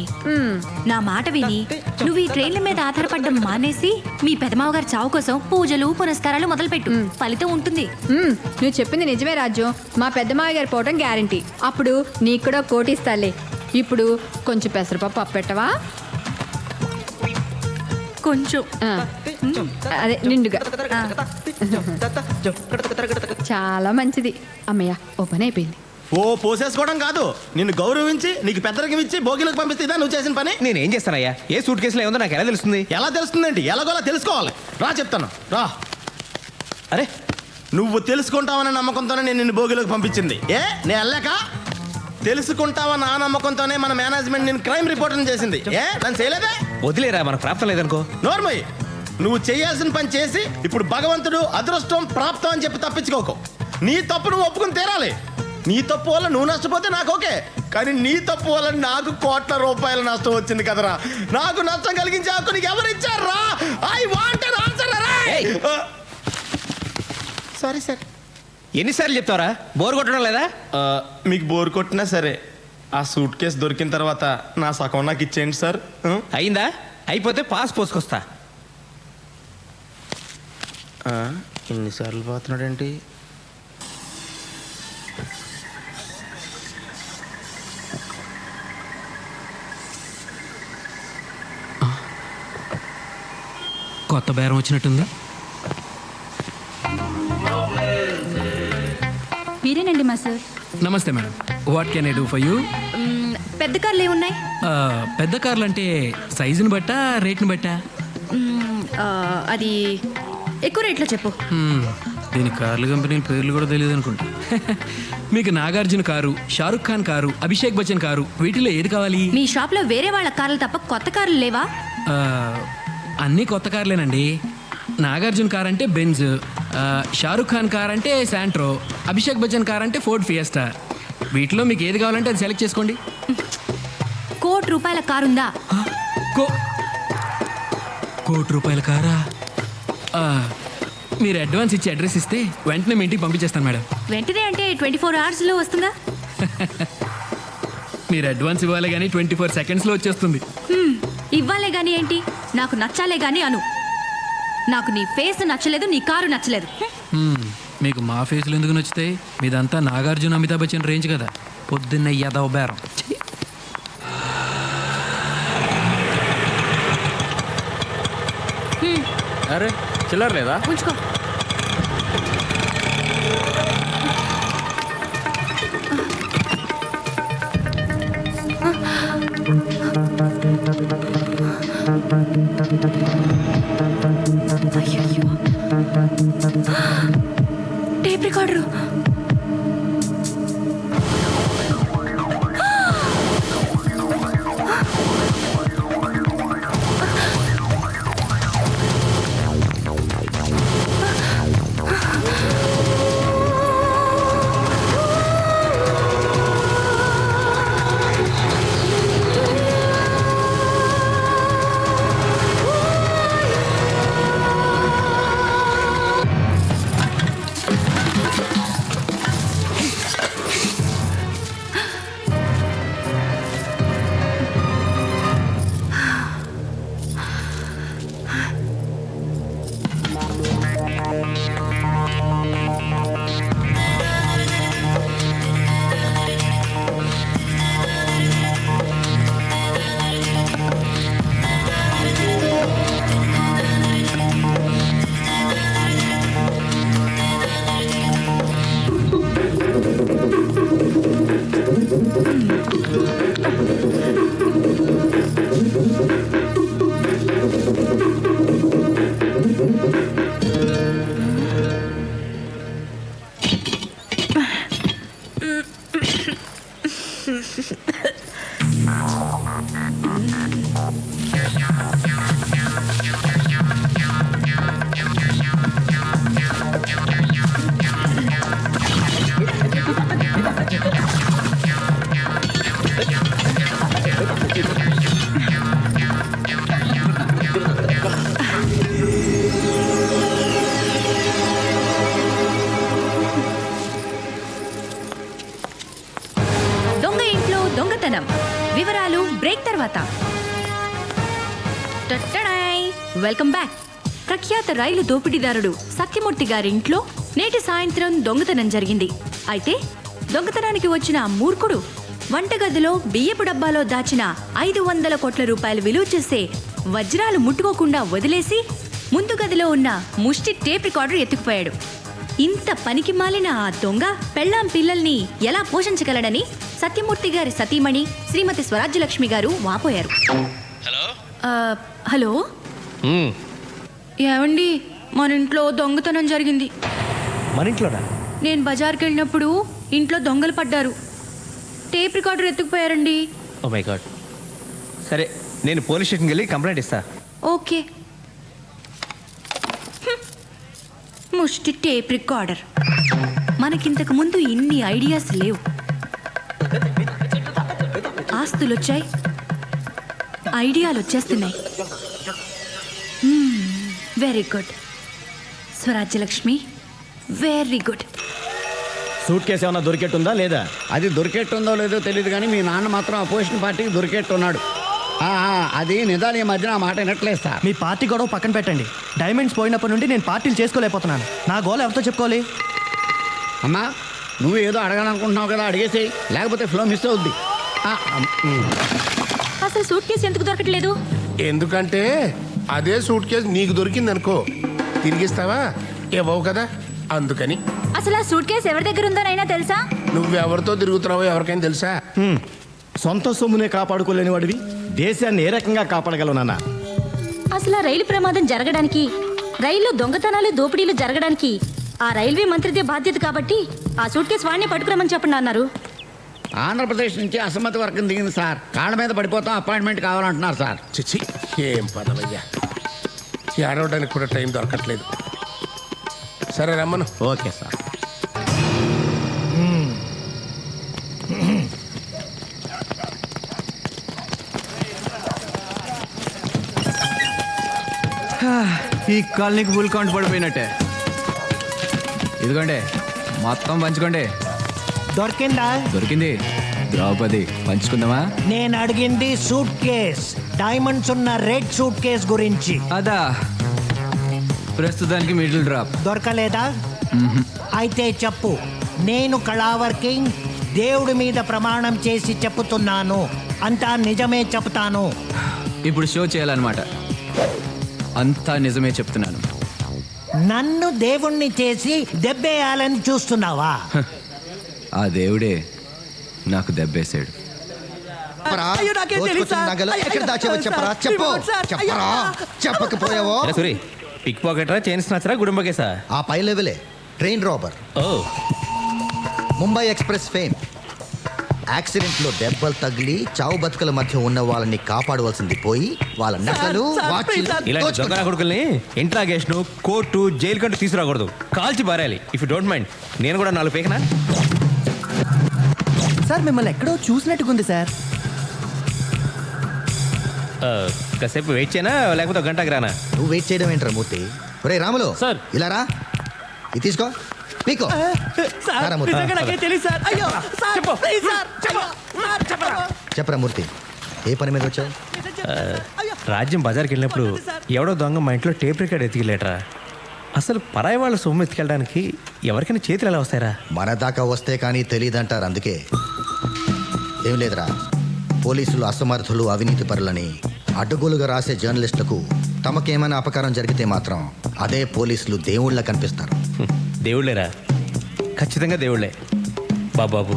నా మాట విని నువ్వు ఈ ట్రైన్ల మీద ఆధారపడడం మానేసి మీ పెదమావ గారి చావు కోసం పూజలు పునస్కారాలు మొదలుపెట్టు, ఫలితం ఉంటుంది. నువ్వు చెప్పింది నిజమే రాజ్యం. మా పెద్దమావ గారి పోవటం గ్యారంటీ. అప్పుడు నీకు కూడా కోటిస్తాలే. ఇప్పుడు కొంచెం పెసరపప్పు అప్పెట్టవా? కొంచెం అదే నిండుగా. చాలా మంచిది. అమ్మయ్య, ఓ పని అయిపోయింది. ఓ పోసేసుకోవడం కాదు, నిన్ను గౌరవించి నీకు పెద్దరికం ఇచ్చి భోగిలకు పంపిస్తే ఇదా నువ్వు చేసిన పని? నేనేం చేస్తానయ్యా? ఏ సూట్ కేసులో ఏముందో నాకు ఎలా తెలుస్తుంది? ఎలా తెలుస్తుందండి? ఎలాగోలా తెలుసుకోవాలి. రా చెప్తాను, రా. అరే, నువ్వు తెలుసుకుంటావన్న నమ్మకంతోనే నేను నిన్ను భోగిలోకి పంపించింది. నేను వెళ్ళాక తెలుసుకుంటావన్న ఆ నమ్మకంతోనే మన మేనేజ్మెంట్ నేను క్రైమ్ రిపోర్టర్ చేసింది. నన్ను చేయలేదే? వదిలేరా, మనకు ప్రాప్తం లేదనుకో. నోర్మయ్య, నువ్వు చేయాల్సిన పని చేసి ఇప్పుడు భగవంతుడు అదృష్టం ప్రాప్తం అని చెప్పి తప్పించుకోకు. నీ తప్పు నువ్వు ఒప్పుకుని తీరాలి. నీ తప్పు వల్ల నువ్వు నష్టపోతే నాకు ఓకే, కానీ నీ తప్పు వల్ల నాకు కోట్ల రూపాయల నష్టం వచ్చింది కదరా. నాకు నష్టం కలిగించే హక్కు నీకు ఎవరు ఇచ్చారా? I want an answer. Sorry sir. ఎన్నిసార్లు చెప్తావరా? బోర్ కొట్టడం లేదా? మీకు బోర్ కొట్టినా సరే ఆ సూట్ కేసు దొరికిన తర్వాత నా సగం నాకు ఇచ్చేయండి సార్. అయిందా? అయిపోతే పాస్ పోసుకొస్తా. ఎన్నిసార్లు పోతున్నాడేంటి? కొత్త బేరం వచ్చినట్టుంది. మీరేనండి మా సార్. నమస్తే madam, what can I do for you? పెద్ద కార్లు ఏమున్నాయి? పెద్ద కార్లు అంటే సైజుని బట్టా రేట్ని బట్టా? అది ఎక్కువ రేట్లో చెప్పు. దీని కార్ల కంపెనీల పేర్లు కూడా తెలియదు అనుకుంటా. మీకు Nagarjuna car, Shahrukh Khan car, Abhishek Bachchan car, వీటిలో ఏది కావాలి? మీ షాప్లో వేరే వాళ్ళ కార్లు తప్ప కొత్త కార్లు లేవా? అన్నీ కొత్త కార్లేనండి. నాగార్జున కార్ అంటే బెంజ్, షారుఖ్ ఖాన్ కార్ అంటే శాంట్రో, అభిషేక్ బచ్చన్ కార్ అంటే ఫోర్డ్ ఫియస్టా. వీటిలో మీకు ఏది కావాలంటే అది సెలెక్ట్ చేసుకోండి. ₹1,00,00,000 కారుందా? ₹1,00,00,000 కారా? మీరు అడ్వాన్స్ ఇచ్చి అడ్రస్ ఇస్తే వెంటనే మీ ఇంటికి పంపించేస్తాను మేడం. వెంటనే అంటే 24 అవర్స్లో వస్తుందా? మీరు అడ్వాన్స్ ఇవ్వాలి కానీ 24 సెకండ్స్లో వచ్చేస్తుంది. ఇవ్వాలే కానీ ఏంటి, నాకు నచ్చాలే కానీ అను. నాకు నీ ఫేస్ నచ్చలేదు, నీ కారు నచ్చలేదు. మీకు మా ఫేస్లు ఎందుకు నచ్చుతాయి? మీదంతా నాగార్జున అమితాబ్ బచ్చన్ రేంజ్ కదా. పొద్దున్న యదవ బేరం. అరే చిల్లర లేదా? ఉంచుకో. Tape recorder. Welcome back. ప్రఖ్యాత రైలు దోపిడీదారుడు సత్యమూర్తి గారింట్లో నేటి సాయంత్రం దొంగతనం జరిగింది. అయితే దొంగతనానికి వచ్చిన ఆ మూర్ఖుడు వంటగదిలో బియ్యపు డబ్బాలో దాచిన 500 కోట్ల రూపాయలు విలువ చేసే వజ్రాలు ముట్టుకోకుండా వదిలేసి ముందు గదిలో ఉన్న ముష్టి టేప్ రికార్డర్ ఎత్తుకుపోయాడు. ఇంత పనికి మాలిన ఆ దొంగ పెళ్ళాం పిల్లల్ని ఎలా పోషించగలడని సత్యమూర్తి గారి సతీమణి శ్రీమతి స్వరాజ్యలక్ష్మి గారు వాపోయారు. హలో ఏమండి, మన ఇంట్లో దొంగతనం జరిగింది. మన ఇంట్లోనా? నేను బజార్కి వెళ్ళినప్పుడు ఇంట్లో దొంగలు పడ్డారు. టేప్ రికార్డర్ ఎత్తుకుపోయారండి. Oh my god. సరే, నేను పోలీస్ స్టేషన్కి వెళ్ళి కంప్లైంట్ ఇస్తా. ఓకే. ముష్టి టేప్ రికార్డర్. మనకింతకు ముందు ఇన్ని ఐడియాస్ లేవు. ఆస్తులు వచ్చాయి, ఐడియాలు వచ్చేస్తున్నాయి. Very good Swarajyalakshmi, very good. Suit case ఏమన్నా దొరికెట్టుందా లేదా? అది దొరికేట్టుందో లేదో తెలియదు కానీ మీ నాన్న మాత్రం అపోజిషన్ పార్టీకి దొరికేట్టున్నాడు. అది నిజాలు ఈ మధ్యన ఆ మాట వినట్లేదు సార్. మీ పార్టీ గొడవ పక్కన పెట్టండి. డైమండ్స్ పోయినప్పటి నుండి నేను పార్టీలు చేసుకోలేకపోతున్నాను. నా గోల్ ఎవరితో చెప్పుకోవాలి? అమ్మా, నువ్వు ఏదో అడగాలనుకుంటున్నావు కదా, అడిగేసేయి, లేకపోతే ఫ్లో మిస్ అవుద్ది. అసలు సూట్ కేసు ఎందుకు దొరకట్లేదు? ఎందుకంటే అదే సూట్ కేసు నీకు దొరికింది అనుకో, తిరిగిస్తావా? ఇవ్వవు కదా, అందుకని. అసలు ఆ సూట్ కేసు ఎవరి దగ్గర ఉందోనైనా తెలుసా? నువ్వెవరితో తిరుగుతున్నావో ఎవరికైనా తెలుసా? సొంత సొమ్మునే కాపాడుకోలేని వాడివి దేశాన్ని ఏ రకంగా కాపాడగలవు నాన్న? అసలు ఆ రైలు ప్రమాదం జరగడానికి, రైల్లో దొంగతనాలు దోపిడీలు జరగడానికి ఆ రైల్వే మంత్రిదే బాధ్యత కాబట్టి ఆ సూట్ కేసు వాడిని పట్టుకురమని చెప్పండి అన్నారు. ఆంధ్రప్రదేశ్ నుంచి అసమ్మతి వర్గం దిగింది సార్. కాళ్ళ మీద పడిపోతాం, అపాయింట్మెంట్ కావాలంటున్నారు సార్. చిచ్చి, ఏం పదవయ్యా, ఏడవడానికి కూడా టైం దొరకట్లేదు. సరే రమ్మను. Okay sir. ఈ కాలనీకి ఫుల్ కౌంట్ పడిపోయినట్టే. ఇదిగోండి, మొత్తం పంచుకోండి. దొరికిందా? దొరికింది. ద్రౌపది, పంచుకుందామా? నేను అడిగింది సూట్ కేస్, డైమండ్స్ ఉన్న రెడ్ సూట్ కేస్ గురించి. అదా, ప్రస్తుతానికి మిడిల్ డ్రాప్. దొరకలేదా? అయితే చెప్పు. నేను కళావర్ కింగ్ దేవుడి మీద ప్రమాణం చేసి చెప్పుతున్నాను, అంతా నిజమే చెప్తాను. ఇప్పుడు షో చేయాలన్నమాట. అంతా నిజమే చెప్తున్నాను. నన్ను దేవుణ్ణి చేసి దెబ్బేయాలని చూస్తున్నావా? ఆ దేవుడే నాకు దెబ్బేశాడు. చెప్పకపోయావో? పిక్ పాకెటరా, చైన్ స్నాచరా, గుడుంబకేసా? ఆ పై లెవెలే train robber. Mumbai express fame. యాక్సిడెంట్లో దెబ్బలు తగిలి చావు బతుకల మధ్య ఉన్న వాళ్ళని కాపాడవలసింది పోయి వాళ్ళ నగలు ఇలాంటి దొంగ కొడుకుల్ని ఇంట్రాగేషన్, కోర్టు, జైలు కంటూ తీసుకురాకూడదు, కాల్చి పారేయాలి. ఇఫ్ యూ డోంట్ మైండ్ నేను కూడా 4 పేకనా? సార్, మిమ్మల్ని ఎక్కడో చూసినట్టుకుంది సార్. కాసేపు వెయిట్ చేయనా, లేకపోతే 1 గంటకి రానా? నువ్వు వెయిట్ చేయడం ఏంట్రా మూర్తి? ఒరే రాములు సార్, ఇలా రా, ఇది తీసుకో, పీకో. చెప్పరా మూర్తి, ఏ పని మీద వచ్చావు? రాజ్యం బజార్కి వెళ్ళినప్పుడు ఎవడో దొంగ మా ఇంట్లో టేప్ రికార్డ్ ఎత్తికెళ్ళాట్రా. అసలు పరాయి వాళ్ళ సొమ్ము ఎత్తుకెళ్ళడానికి ఎవరికైనా చేతులు ఎలా వస్తాయరా? మన దాకా వస్తే కానీ తెలియదంటారు. అందుకే ఏం లేదురా, పోలీసులు అసమర్థులు, అవినీతి పరులని అడ్డగోలుగా రాసే జర్నలిస్టులకు తమకేమైనా అపకారం జరిగితే మాత్రం అదే పోలీసులు దేవుళ్ళ కనిపిస్తారు. దేవుళ్ళేరా, ఖచ్చితంగా దేవుళ్ళే. బాబు,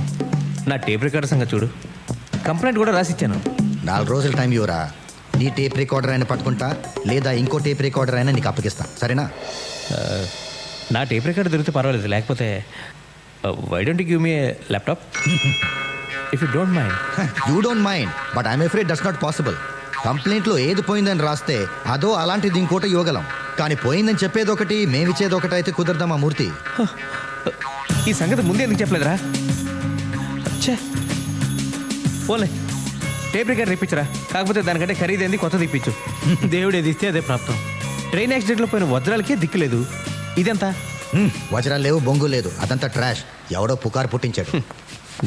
నా టేప్ రికార్డర్ సంగతి చూడు. కంప్లైంట్ కూడా రాసిచ్చాను. 4 రోజుల టైం ఇవ్వరా, నీ టేప్ రికార్డర్ అయినా పట్టుకుంటా, లేదా ఇంకో టేప్ రికార్డర్ అయినా నీకు అప్పగిస్తా, సరేనా? నా టేప్ రికార్డర్ దొరికితే పర్వాలేదు, లేకపోతే why don't you give me laptop if you don't mind? You don't mind, but I'm afraid that's not possible. కంప్లైంట్లో ఏది పోయిందని రాస్తే అదో అలాంటిది ఇంకోటి ఇవ్వగలం, కానీ పోయిందని చెప్పేది ఒకటి, మేమిచ్చేది ఒకటి అయితే కుదరదామా మూర్తి? ఈ సంగతి ముందే ఎందుకు చెప్పలేదురా? పోలే, టేప్ రికార్డర్ ఇప్పించరా, కాకపోతే దానికంటే ఖరీదైంది కొత్తది ఇప్పించు. దేవుడు ఏది ఇస్తే అదే ప్రాప్తం. ట్రైన్ యాక్సిడెంట్లో పోయిన వజ్రాలకే దిక్కులేదు, ఇదంతా వజ్రాలు లేవు, బొంగు లేదు, అదంతా ట్రాష్. ఎవడో పుకారు పుట్టించాడు.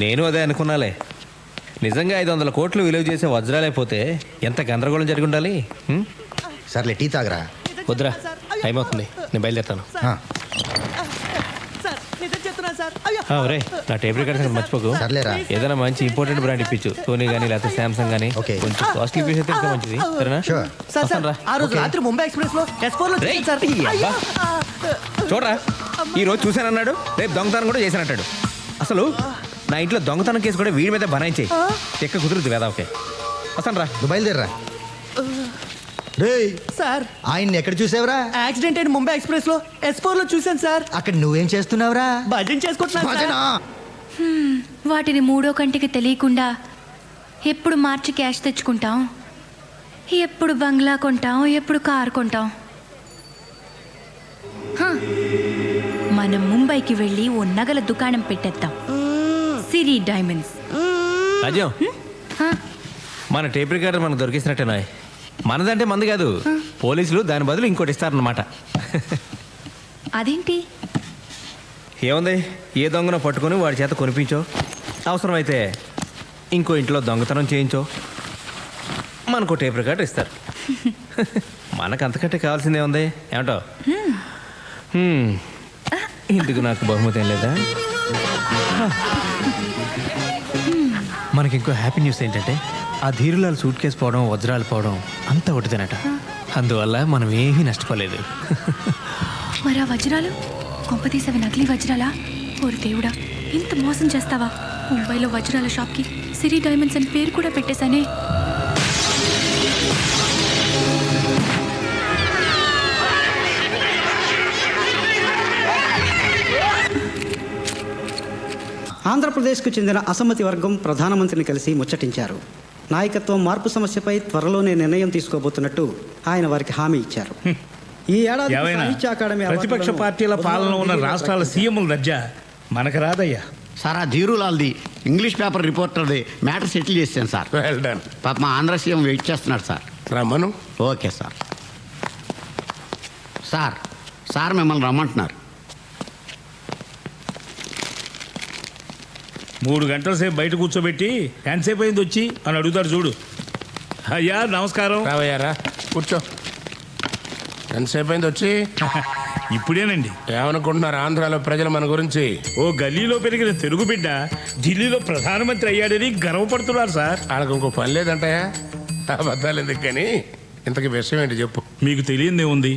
నేను అదే అనుకున్నాలే. నిజంగా 500 కోట్లు విలువ చేసే వజ్రాలైపోతే ఎంత గందరగోళం జరిగి ఉండాలి. సర్లే టీ తాగరా. వద్దురా, టైం అవుతుంది, నేను బయలుదేరుతాను. ఒరే, నా టేప్ రికార్డ్ సంగతి మర్చిపోకు. సర్లేరా. ఏదైనా మంచి ఇంపార్టెంట్ బ్రాండ్ ఇప్పించు, సోనీ కానీ లేకపోతే శాంసంగ్ కానీ. కొంచెం కాస్ట్లీ పీస్ అయితే ఇంకా మంచిది, సరేనా? వస్తాను రా. ఆ రోజు రాత్రి ముంబై ఎక్స్ప్రెస్ లో S4 లో రేయ్, సార్. అబ్బా. చూడరా, ఈ రోజు చూశానన్నాడు, రేపు దొంగతనం కూడా చేశానంటాడు. అసలు నా ఇంట్లో దొంగతనం కేసు కూడా వీడి మీద బనాయించేయి. ఎక్క కుదురుద్దు కదా. ఓకే, వస్తాను రా. నువ్వు బయలుదేరరా. రేయ్ సార్, ఆయన్ని ఎక్కడ చూసావురా? యాక్సిడెంట్ అయిన ముంబై ఎక్స్ప్రెస్ లో S4 లో చూశాను సార్. అక్కడ నువ్వేం చేస్తున్నావురా? భజన చేసుకుంటున్నాను సార్. వాటిని మూడో కంటికి తెలియకుండా ఎప్పుడు మార్చి క్యాష్ తెచ్చుకుంటాం, ఎప్పుడు బంగ్లా కొంటాం, ఎప్పుడు కారు కొంటాం. హ, మనం ముంబైకి వెళ్ళి ఓ నగల దుకాణం పెట్టేద్దాం, సిరి డైమండ్స్. రాజ్యం, మన టేప్ రికార్డర్ మనకు దొరికిసినట్టేనా? మనదంటే మంది కాదు, పోలీసులు దాని బదులు ఇంకోటి ఇస్తారన్నమాట. అదేంటి? ఏముంది, ఏ దొంగను పట్టుకొని వాడి చేత కొనిపించో, అవసరమైతే ఇంకో ఇంట్లో దొంగతనం చేయించో, మనకు టేప్ రికార్డర్ ఇస్తారు. మనకు అంతకంటే కావాల్సిందే ఉంది. ఏమంటావు? ఇందుకు నాకు బహుమతి ఏం లేదా? మనకి ఇంకో హ్యాపీ న్యూస్ ఏంటంటే, ఆ ధీరులాలు సూట్ కేసు పోవడం, వజ్రాలు పోవడం అంతా ఒకటిదేనట. అందువల్ల మనం ఏమీ నష్టపోలేదు. మరి ఆ వజ్రాలు కొంపతీసవి నకిలీ వజ్రాలా? ఓరి దేవుడా, ఇంత మోసం చేస్తావా? ముంబైలో వజ్రాల షాప్కి సిరి డైమండ్స్ అని పేరు కూడా పెట్టేశానే. ఆంధ్రప్రదేశ్కు చెందిన అసమ్మతి వర్గం ప్రధానమంత్రిని కలిసి ముచ్చటించారు. నాయకత్వం మార్పు సమస్యపై త్వరలోనే నిర్ణయం తీసుకోబోతున్నట్టు ఆయన వారికి హామీ ఇచ్చారు. ఈ ఏడాది సాహిత్య అకాడమీ ప్రతిపక్ష పార్టీల పాలన ఉన్న రాష్ట్రాల సీఎంల దర్జా మనకు రాదయ్యా. సార్, ఆ ధీరులాల్ది ఇంగ్లీష్ పేపర్ రిపోర్టర్ది మ్యాటర్ సెటిల్ చేసాను సార్. Well done. పాప మా ఆంధ్ర సీఎం వెయిట్ చేస్తున్నాడు సార్. రమ్మను. Okay sir. సార్, సార్ మిమ్మల్ని రమ్మంటున్నారు. 3 గంటల సేపు బయట కూర్చోబెట్టి ఎంతసేపు అయింది వచ్చి అని అడుగుతారు చూడు. అయ్యా నమస్కారం. రావయ్యారా, కూర్చో. ఎంతసేపు అయింది వచ్చి? ఇప్పుడేనండి. ఏమనుకుంటున్నారు ఆంధ్రాలో ప్రజలు మన గురించి? ఓ గల్లీలో పెరిగిన తెలుగు బిడ్డ ఢిల్లీలో ప్రధానమంత్రి అయ్యాడని గర్వపడుతున్నారు సార్. వాళ్ళకి ఇంకో పని లేదంటాయా? అబద్ధాలు ఎందుకు కానీ ఇంతకీ విషయం ఏంటి చెప్పు. మీకు తెలియదే ఉంది,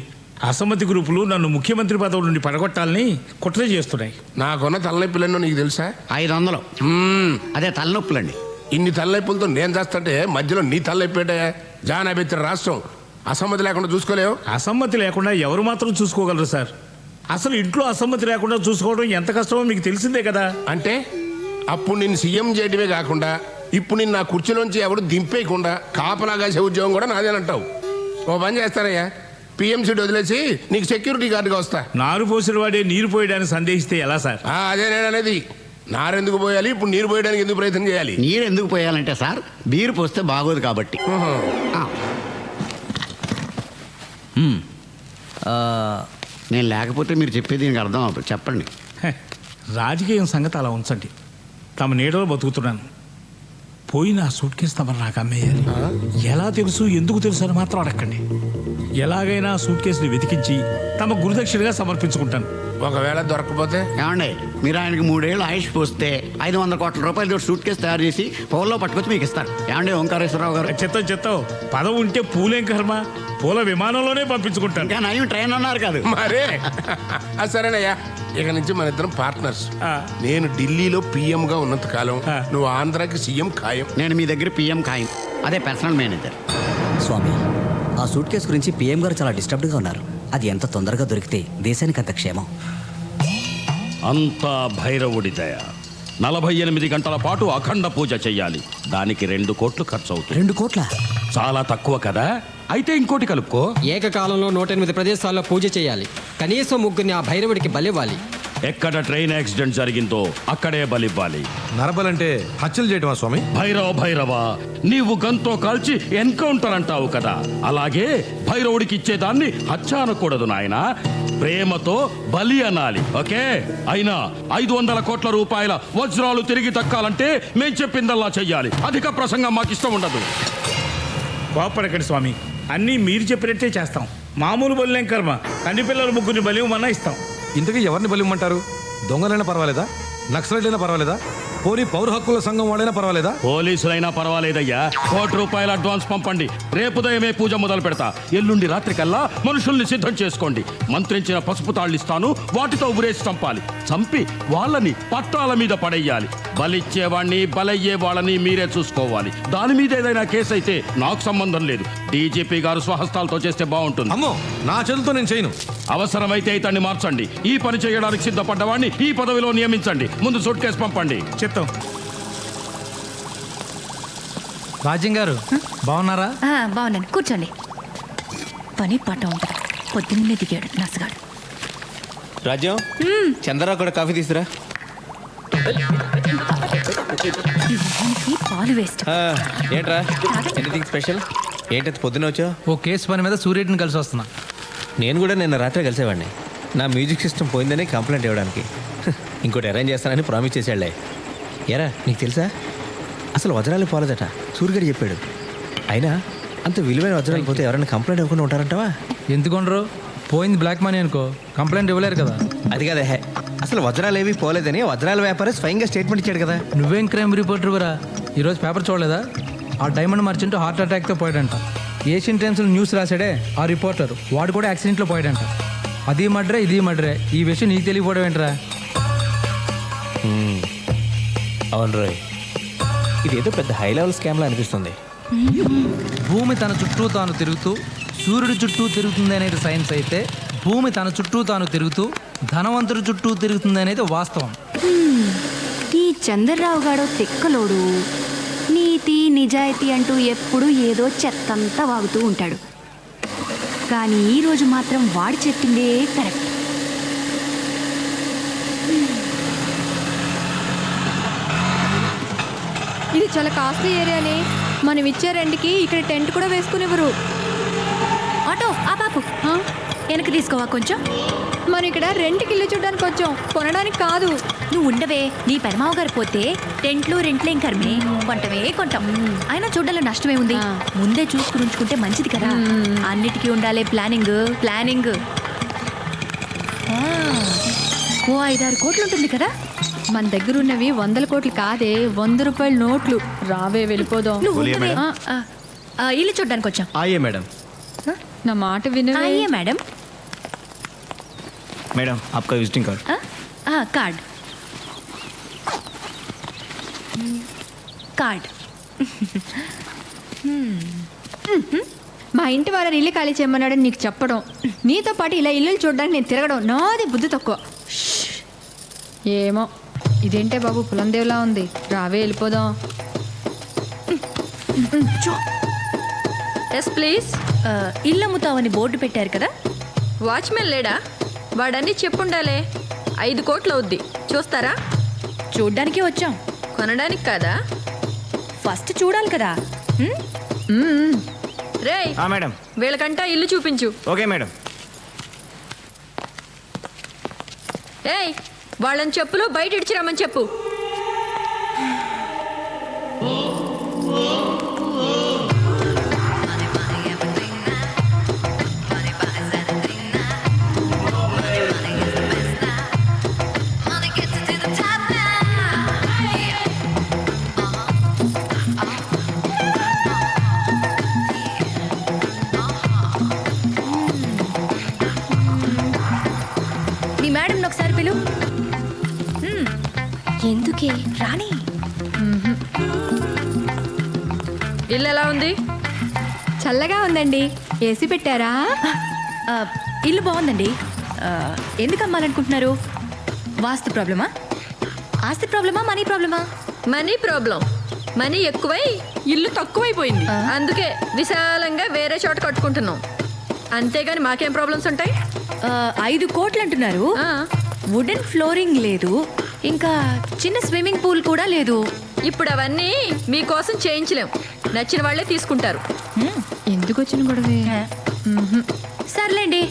అసమ్మతి గ్రూపులు నన్ను ముఖ్యమంత్రి పదవి నుండి పడగొట్టాలని కుట్ర చేస్తున్నాయి. నాకున్న తలనొప్పులెన్నో నీకు తెలుసా? 500. అదే తలనొప్పులండి. ఇన్ని తలనొప్పులతో నేను చేస్తుంటే మధ్యలో నీ తలనొప్పేటే? జానాబెత్తిన రాష్ట్రం అసమ్మతి లేకుండా చూసుకోలేవు. అసమ్మతి లేకుండా ఎవరు మాత్రం చూసుకోగలరు సార్? అసలు ఇంట్లో అసమ్మతి లేకుండా చూసుకోవడం ఎంత కష్టమో మీకు తెలిసిందే కదా. అంటే అప్పుడు నిన్ను సీఎం చేయడమే కాకుండా ఇప్పుడు నిన్ను నా కుర్చీలోంచి ఎవరు దింపేయకుండా కాపలా కాసే ఉద్యోగం కూడా నాదేనంటావు. ఓ పని చేస్తారయ్యా, పిఎంసీ వదిలేసి నీకు సెక్యూరిటీ గార్డుగా వస్తా. నారు పోసిన వాడే నీరు పోయడానికి సందేహిస్తే ఎలా సార్? అదే నేను అనేది. నారెందుకు పోయాలి, ఇప్పుడు నీరు పోయడానికి ఎందుకు ప్రయత్నం చేయాలి? నీరు ఎందుకు పోయాలంటే సార్, బీరు పోస్తే బాగోదు కాబట్టి. నేను లేకపోతే మీరు చెప్పేది దీనికి అర్థం అవ్వదు. చెప్పండి. రాజకీయం సంగతి అలా ఉంచండి. తమ నీడలో బతుకుతున్నాను. పోయిన ఆ సూట్ కేసు తమరు నాకు అమ్మేయాలి. ఎలా తెలుసు, ఎందుకు తెలుసు అని మాత్రం అడగండి. ఎలాగైనా సూట్ కేసుని వెతికించి తమ గురుదక్షిణగా సమర్పించుకుంటాను. ఒకవేళ దొరకకపోతే? ఏమండి, మీరు ఆయనకి 3 ఏళ్ళు ఆయుష్ పోస్తే 500 కోట్ల రూపాయలు సూట్ కేసు తయారు చేసి పౌల్లో పట్టుకొచ్చి మీకు ఇస్తారు. ఏమండి ఓంకారేశ్వరరావు గారు? చెత్తం పదవి ఉంటే పూలేం కర్మ, పూల విమానంలోనే పంపించుకుంటాను. ఇంకా నయం ట్రైన్ అన్నారు కాదు మరే. సరేనయ్యా, ఇక నుంచి మన ఇద్దరం పార్ట్నర్స్. నేను ఢిల్లీలో పిఎంగా ఉన్నంత కాలం నువ్వు ఆంధ్రాకి సీఎం ఖాయం. నేను మీ దగ్గర పిఎం ఖాయం, అదే పర్సనల్ మేనేజర్. స్వామి, ఆ సూట్ కేసు గురించి పిఎం గారు చాలా డిస్టర్బ్డ్గా ఉన్నారు. అది ఎంత తొందరగా దొరికితే దేశానికి అంత క్షేమం. అంతా భైరవుడి దయ. 48 గంటల పాటు అఖండ పూజ చెయ్యాలి. దానికి 2 కోట్లు ఖర్చు అవుతుంది. 2 కోట్ల? చాలా తక్కువ కదా? అయితే ఇంకోటి కలుపుకో. ఏకకాలంలో 108 ప్రదేశాల్లో పూజ చేయాలి. కనీసం 3 ఆ భైరవుడికి బలివ్వాలి. ఎక్కడ ట్రైన్ యాక్సిడెంట్ జరిగిందో అక్కడే బలివ్వాలి. నరబలంటే హత్యలు చేయటమా స్వామి? భైరవ నీవు గంతో కాల్చి ఎన్కౌంటర్ అంటావు కదా, అలాగే భైరవుడికి ఇచ్చేదాన్ని హత్య అనకూడదు నాయన, ప్రేమతో బలి అనాలి. ఓకే? అయినా 500 కోట్ల రూపాయల వజ్రాలు తిరిగి దక్కాలంటే మేం చెప్పిందల్లా చెయ్యాలి. అధిక ప్రసంగం మాకు ఇష్టం ఉండదు. కోపడకండి స్వామి, అన్నీ మీరు చెప్పినట్టే చేస్తాం. మామూలు బలిలేం కర్మ, కంటి పిల్లల ముగ్గురిని బలివ్వమన్నా ఇస్తాం. ఇంతకీ ఎవరిని బలిమ్మంటారు? దొంగలైనా పర్వాలేదా? నక్సలైనా పర్వాలేదా? పోనీ పౌర హక్కుల సంఘం వాళ్ళైనా పర్వాలేదా? పోలీసులైనా పర్వాలేదయ్యా. ₹1 అడ్వాన్స్ పంపండి. రేపు ఉదయమే పూజ మొదలు పెడతా. ఎల్లుండి రాత్రికల్లా మనుషుల్ని సిద్ధం చేసుకోండి. మంత్రించిన పసుపు తాళ్ళిస్తాను, వాటితో ఉరేసి చంపాలి. చంపి వాళ్ళని పట్టాల మీద పడేయాలి. బలిచ్చేవాణ్ణి బలయ్యే వాళ్ళని మీరే చూసుకోవాలి. దాని మీద ఏదైనా కేసు అయితే నాకు సంబంధం లేదు. డీజీపీ గారు స్వహస్తాలతో చేస్తే బాగుంటుంది. అమ్మో, నా చేతులతో నేను చేయను. అవసరమైతే ఇతన్ని మార్చండి. ఈ పని చేయడానికి సిద్ధపడ్డవాడిని ఈ పదవిలో నియమించండి. ముందు సూట్ కేసు పంపండి. చెప్తాం. రాజ్యం గారు బాగున్నారా? బాగున్నాను, కూర్చోండి. పని పాట ఉంటుంది. పొద్దున్నే దిగాడు నసగాడు. రాజ్యం, చంద్రరావు కూడా కాఫీ తీసుకురా. పాలు వేస్ట్. ఏంట్రా, ఎనీథింగ్ స్పెషల్? ఏంటది పొద్దున వచ్చావు? ఓ కేసు పని మీద సూర్యుడిని కలిసి వస్తున్నా. నేను కూడా నిన్న రాత్రి కలిసేవాడిని. నా మ్యూజిక్ సిస్టమ్ పోయిందని కంప్లైంట్ ఇవ్వడానికి. ఇంకోటి అరేంజ్ చేస్తానని ప్రామిస్ చేశాడులే. ఎరా, నీకు తెలుసా అసలు వజ్రాలు పోలేదట? సూర్యుడు చెప్పాడు. అయినా అంత విలువైన వజ్రాలు పోతే ఎవరైనా కంప్లైంట్ ఇవ్వకుండా ఉంటారంటావా? ఎందుకుండరు? పోయింది బ్లాక్ మనీ అనుకో, కంప్లైంట్ ఇవ్వలేరు కదా. అది కదా, అసలు వజ్రాలు ఏవి పోలేదని వజ్రాల వ్యాపారి స్వయంగా స్టేట్మెంట్ ఇచ్చాడు కదా. నువ్వేం క్రైమ్ రిపోర్టర్ వరా? ఈరోజు పేపర్ చూడలేదా? ఆ డైమండ్ మర్చెంట్ హార్ట్ అటాక్తో పోయాడంట. ఏషియన్ టైమ్స్లో న్యూస్ రాశాడే ఆ రిపోర్టర్, వాడు కూడా యాక్సిడెంట్లో పోయాడంట. అది మర్డరే, ఇది మర్డరే. ఈ విషయం నీకు తెలియకపోవడం ఏంట్రా? అవును రోయ్, ఇదేదో పెద్ద హై లెవెల్ స్కామ్లా అనిపిస్తుంది. భూమి తన చుట్టూ తాను తిరుగుతూ సూర్యుడి చుట్టూ తిరుగుతుంది అనేది సైన్స్ అయితే, భూమి తన చుట్టూ తాను తిరుగుతూ ధనవంతుడి చుట్టూ తిరుగుతుంది అనేది వాస్తవం. ఈ చంద్రరావు గాడో తిక్కలోడు. నీతి నిజాయితీ అంటూ ఎప్పుడు ఏదో చెత్తంతా వాగుతూ ఉంటాడు. కానీ ఈరోజు మాత్రం వాడు చెప్పిందే కరెక్ట్. ఇది చాలా కాస్ట్లీ ఏరియాని. మనం ఇచ్చే రెంట్కి ఇక్కడ టెంట్ కూడా వేసుకునేవారు. ఆటో ఆ బాపు వెనక్కి తీసుకోవా కొంచెం. మనం ఇక్కడ రెంట్కి ఇల్లు చూడడానికి వచ్చాం, కొనడానికి కాదు. నువ్వు ఉండవే, నీ పెరమావ గారు పోతే టెంట్లు రెంట్లేం కర్మే, కొంటమే కొంటాం. అయినా చూడాలో నష్టమే ఉంది. ముందే చూసుకుని ఉంచుకుంటే మంచిది కదా. అన్నిటికీ ఉండాలి ప్లానింగ్. ప్లానింగ్ ఓ 5-6 కోట్లు ఉంటుంది కదా. మన దగ్గర ఉన్నవి 100 కోట్లు కాదే, 100 రూపాయల నోట్లు. రావే వెళ్ళిపోదాం. నువ్వు ఉండవే. ఇల్లు చూడడానికి వచ్చాం. ఆయే మేడం. నా మాట వినవే. అయ్యే మేడం. మేడం आपका विजिटिंग कार्ड. Card card. మా ఇంటి వాళ్ళని ఇల్లు ఖాళీ చేయమన్నాడని నీకు చెప్పడం, నీతో పాటు ఇలా ఇల్లు చూడడానికి నేను తిరగడం, నాది బుద్ధి తక్కువ. ఏమో ఇదేంటే బాబు పులందేవ్లా ఉంది. రావే వెళ్ళిపోదాం. Yes please. ఇల్లు అమ్ముతావని బోర్డు పెట్టారు కదా. వాచ్మెన్ లేడా? వాడన్నీ చెప్పుండాలే. 5 కోట్లు అవుద్ది, చూస్తారా? చూడ్డానికి వచ్చాం, కొనడానికి కాదా? ఫస్ట్ చూడాలి కదా. రేయ్ మేడం, వీళ్ళకంటా ఇల్లు చూపించు. Okay madam. ఏయ్, వాళ్ళని చెప్పులు బయట ఇడిచిరామని చెప్పు. నీ మేడం ఒకసారి పిలు. ఎందుకే రాణి. ఇల్లు ఎలా ఉంది? చల్లగా ఉందండి. ఏసీ పెట్టారా? ఇల్లు బాగుందండి. ఎందుకు అమ్మాలనుకుంటున్నారు? వాస్తు ప్రాబ్లమా, ఆస్తి ప్రాబ్లమా, మనీ ప్రాబ్లమా? Money problem. మనీ ఎక్కువై ఇల్లు తక్కువైపోయింది. అందుకే విశాలంగా వేరే చోట కట్టుకుంటున్నాం. అంతేగాని మాకేం ప్రాబ్లమ్స్ ఉంటాయి? 5 కోట్లు అంటున్నారు. వుడెన్ ఫ్లోరింగ్ లేదు, ఇంకా చిన్న స్విమ్మింగ్ పూల్ కూడా లేదు. ఇప్పుడు అవన్నీ మీకోసం చేయించలేం. నచ్చిన వాళ్ళే తీసుకుంటారు. ఎందుకు వచ్చిన గొడవే? సర్లేండి,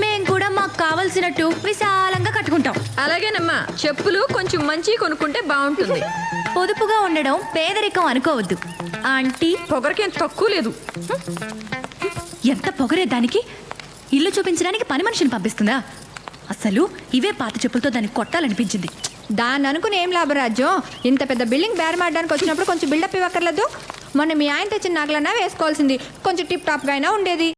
మేం కూడా మాకు కావలసినట్టు విశాలంగా కట్టుకుంటాం. అలాగేనమ్మా, చెప్పులు కొంచెం మంచి కొనుక్కుంటే బాగుంటుంది. పొదుపుగా ఉండడం పేదరికం అనుకోవద్దు ఆంటీ. పొగరకేం తక్కువ లేదు. ఎంత పొగరే దానికి ఇల్లు చూపించడానికి పని మనిషిని పంపిస్తుందా? అసలు ఇవే పాత చెప్పులతో దాన్ని కొట్టాలనిపించింది. దాన్ని అనుకుని ఏం లాభరాజ్యం? ఇంత పెద్ద బిల్డింగ్ బేరమాడడానికి వచ్చినప్పుడు కొంచెం బిల్డప్ ఇవ్వక్కర్లేదు. మొన్న మీ ఆయన తెచ్చిన నగలన్నా వేసుకోవాల్సింది, కొంచెం టిప్ టాప్గా అయినా ఉండేది.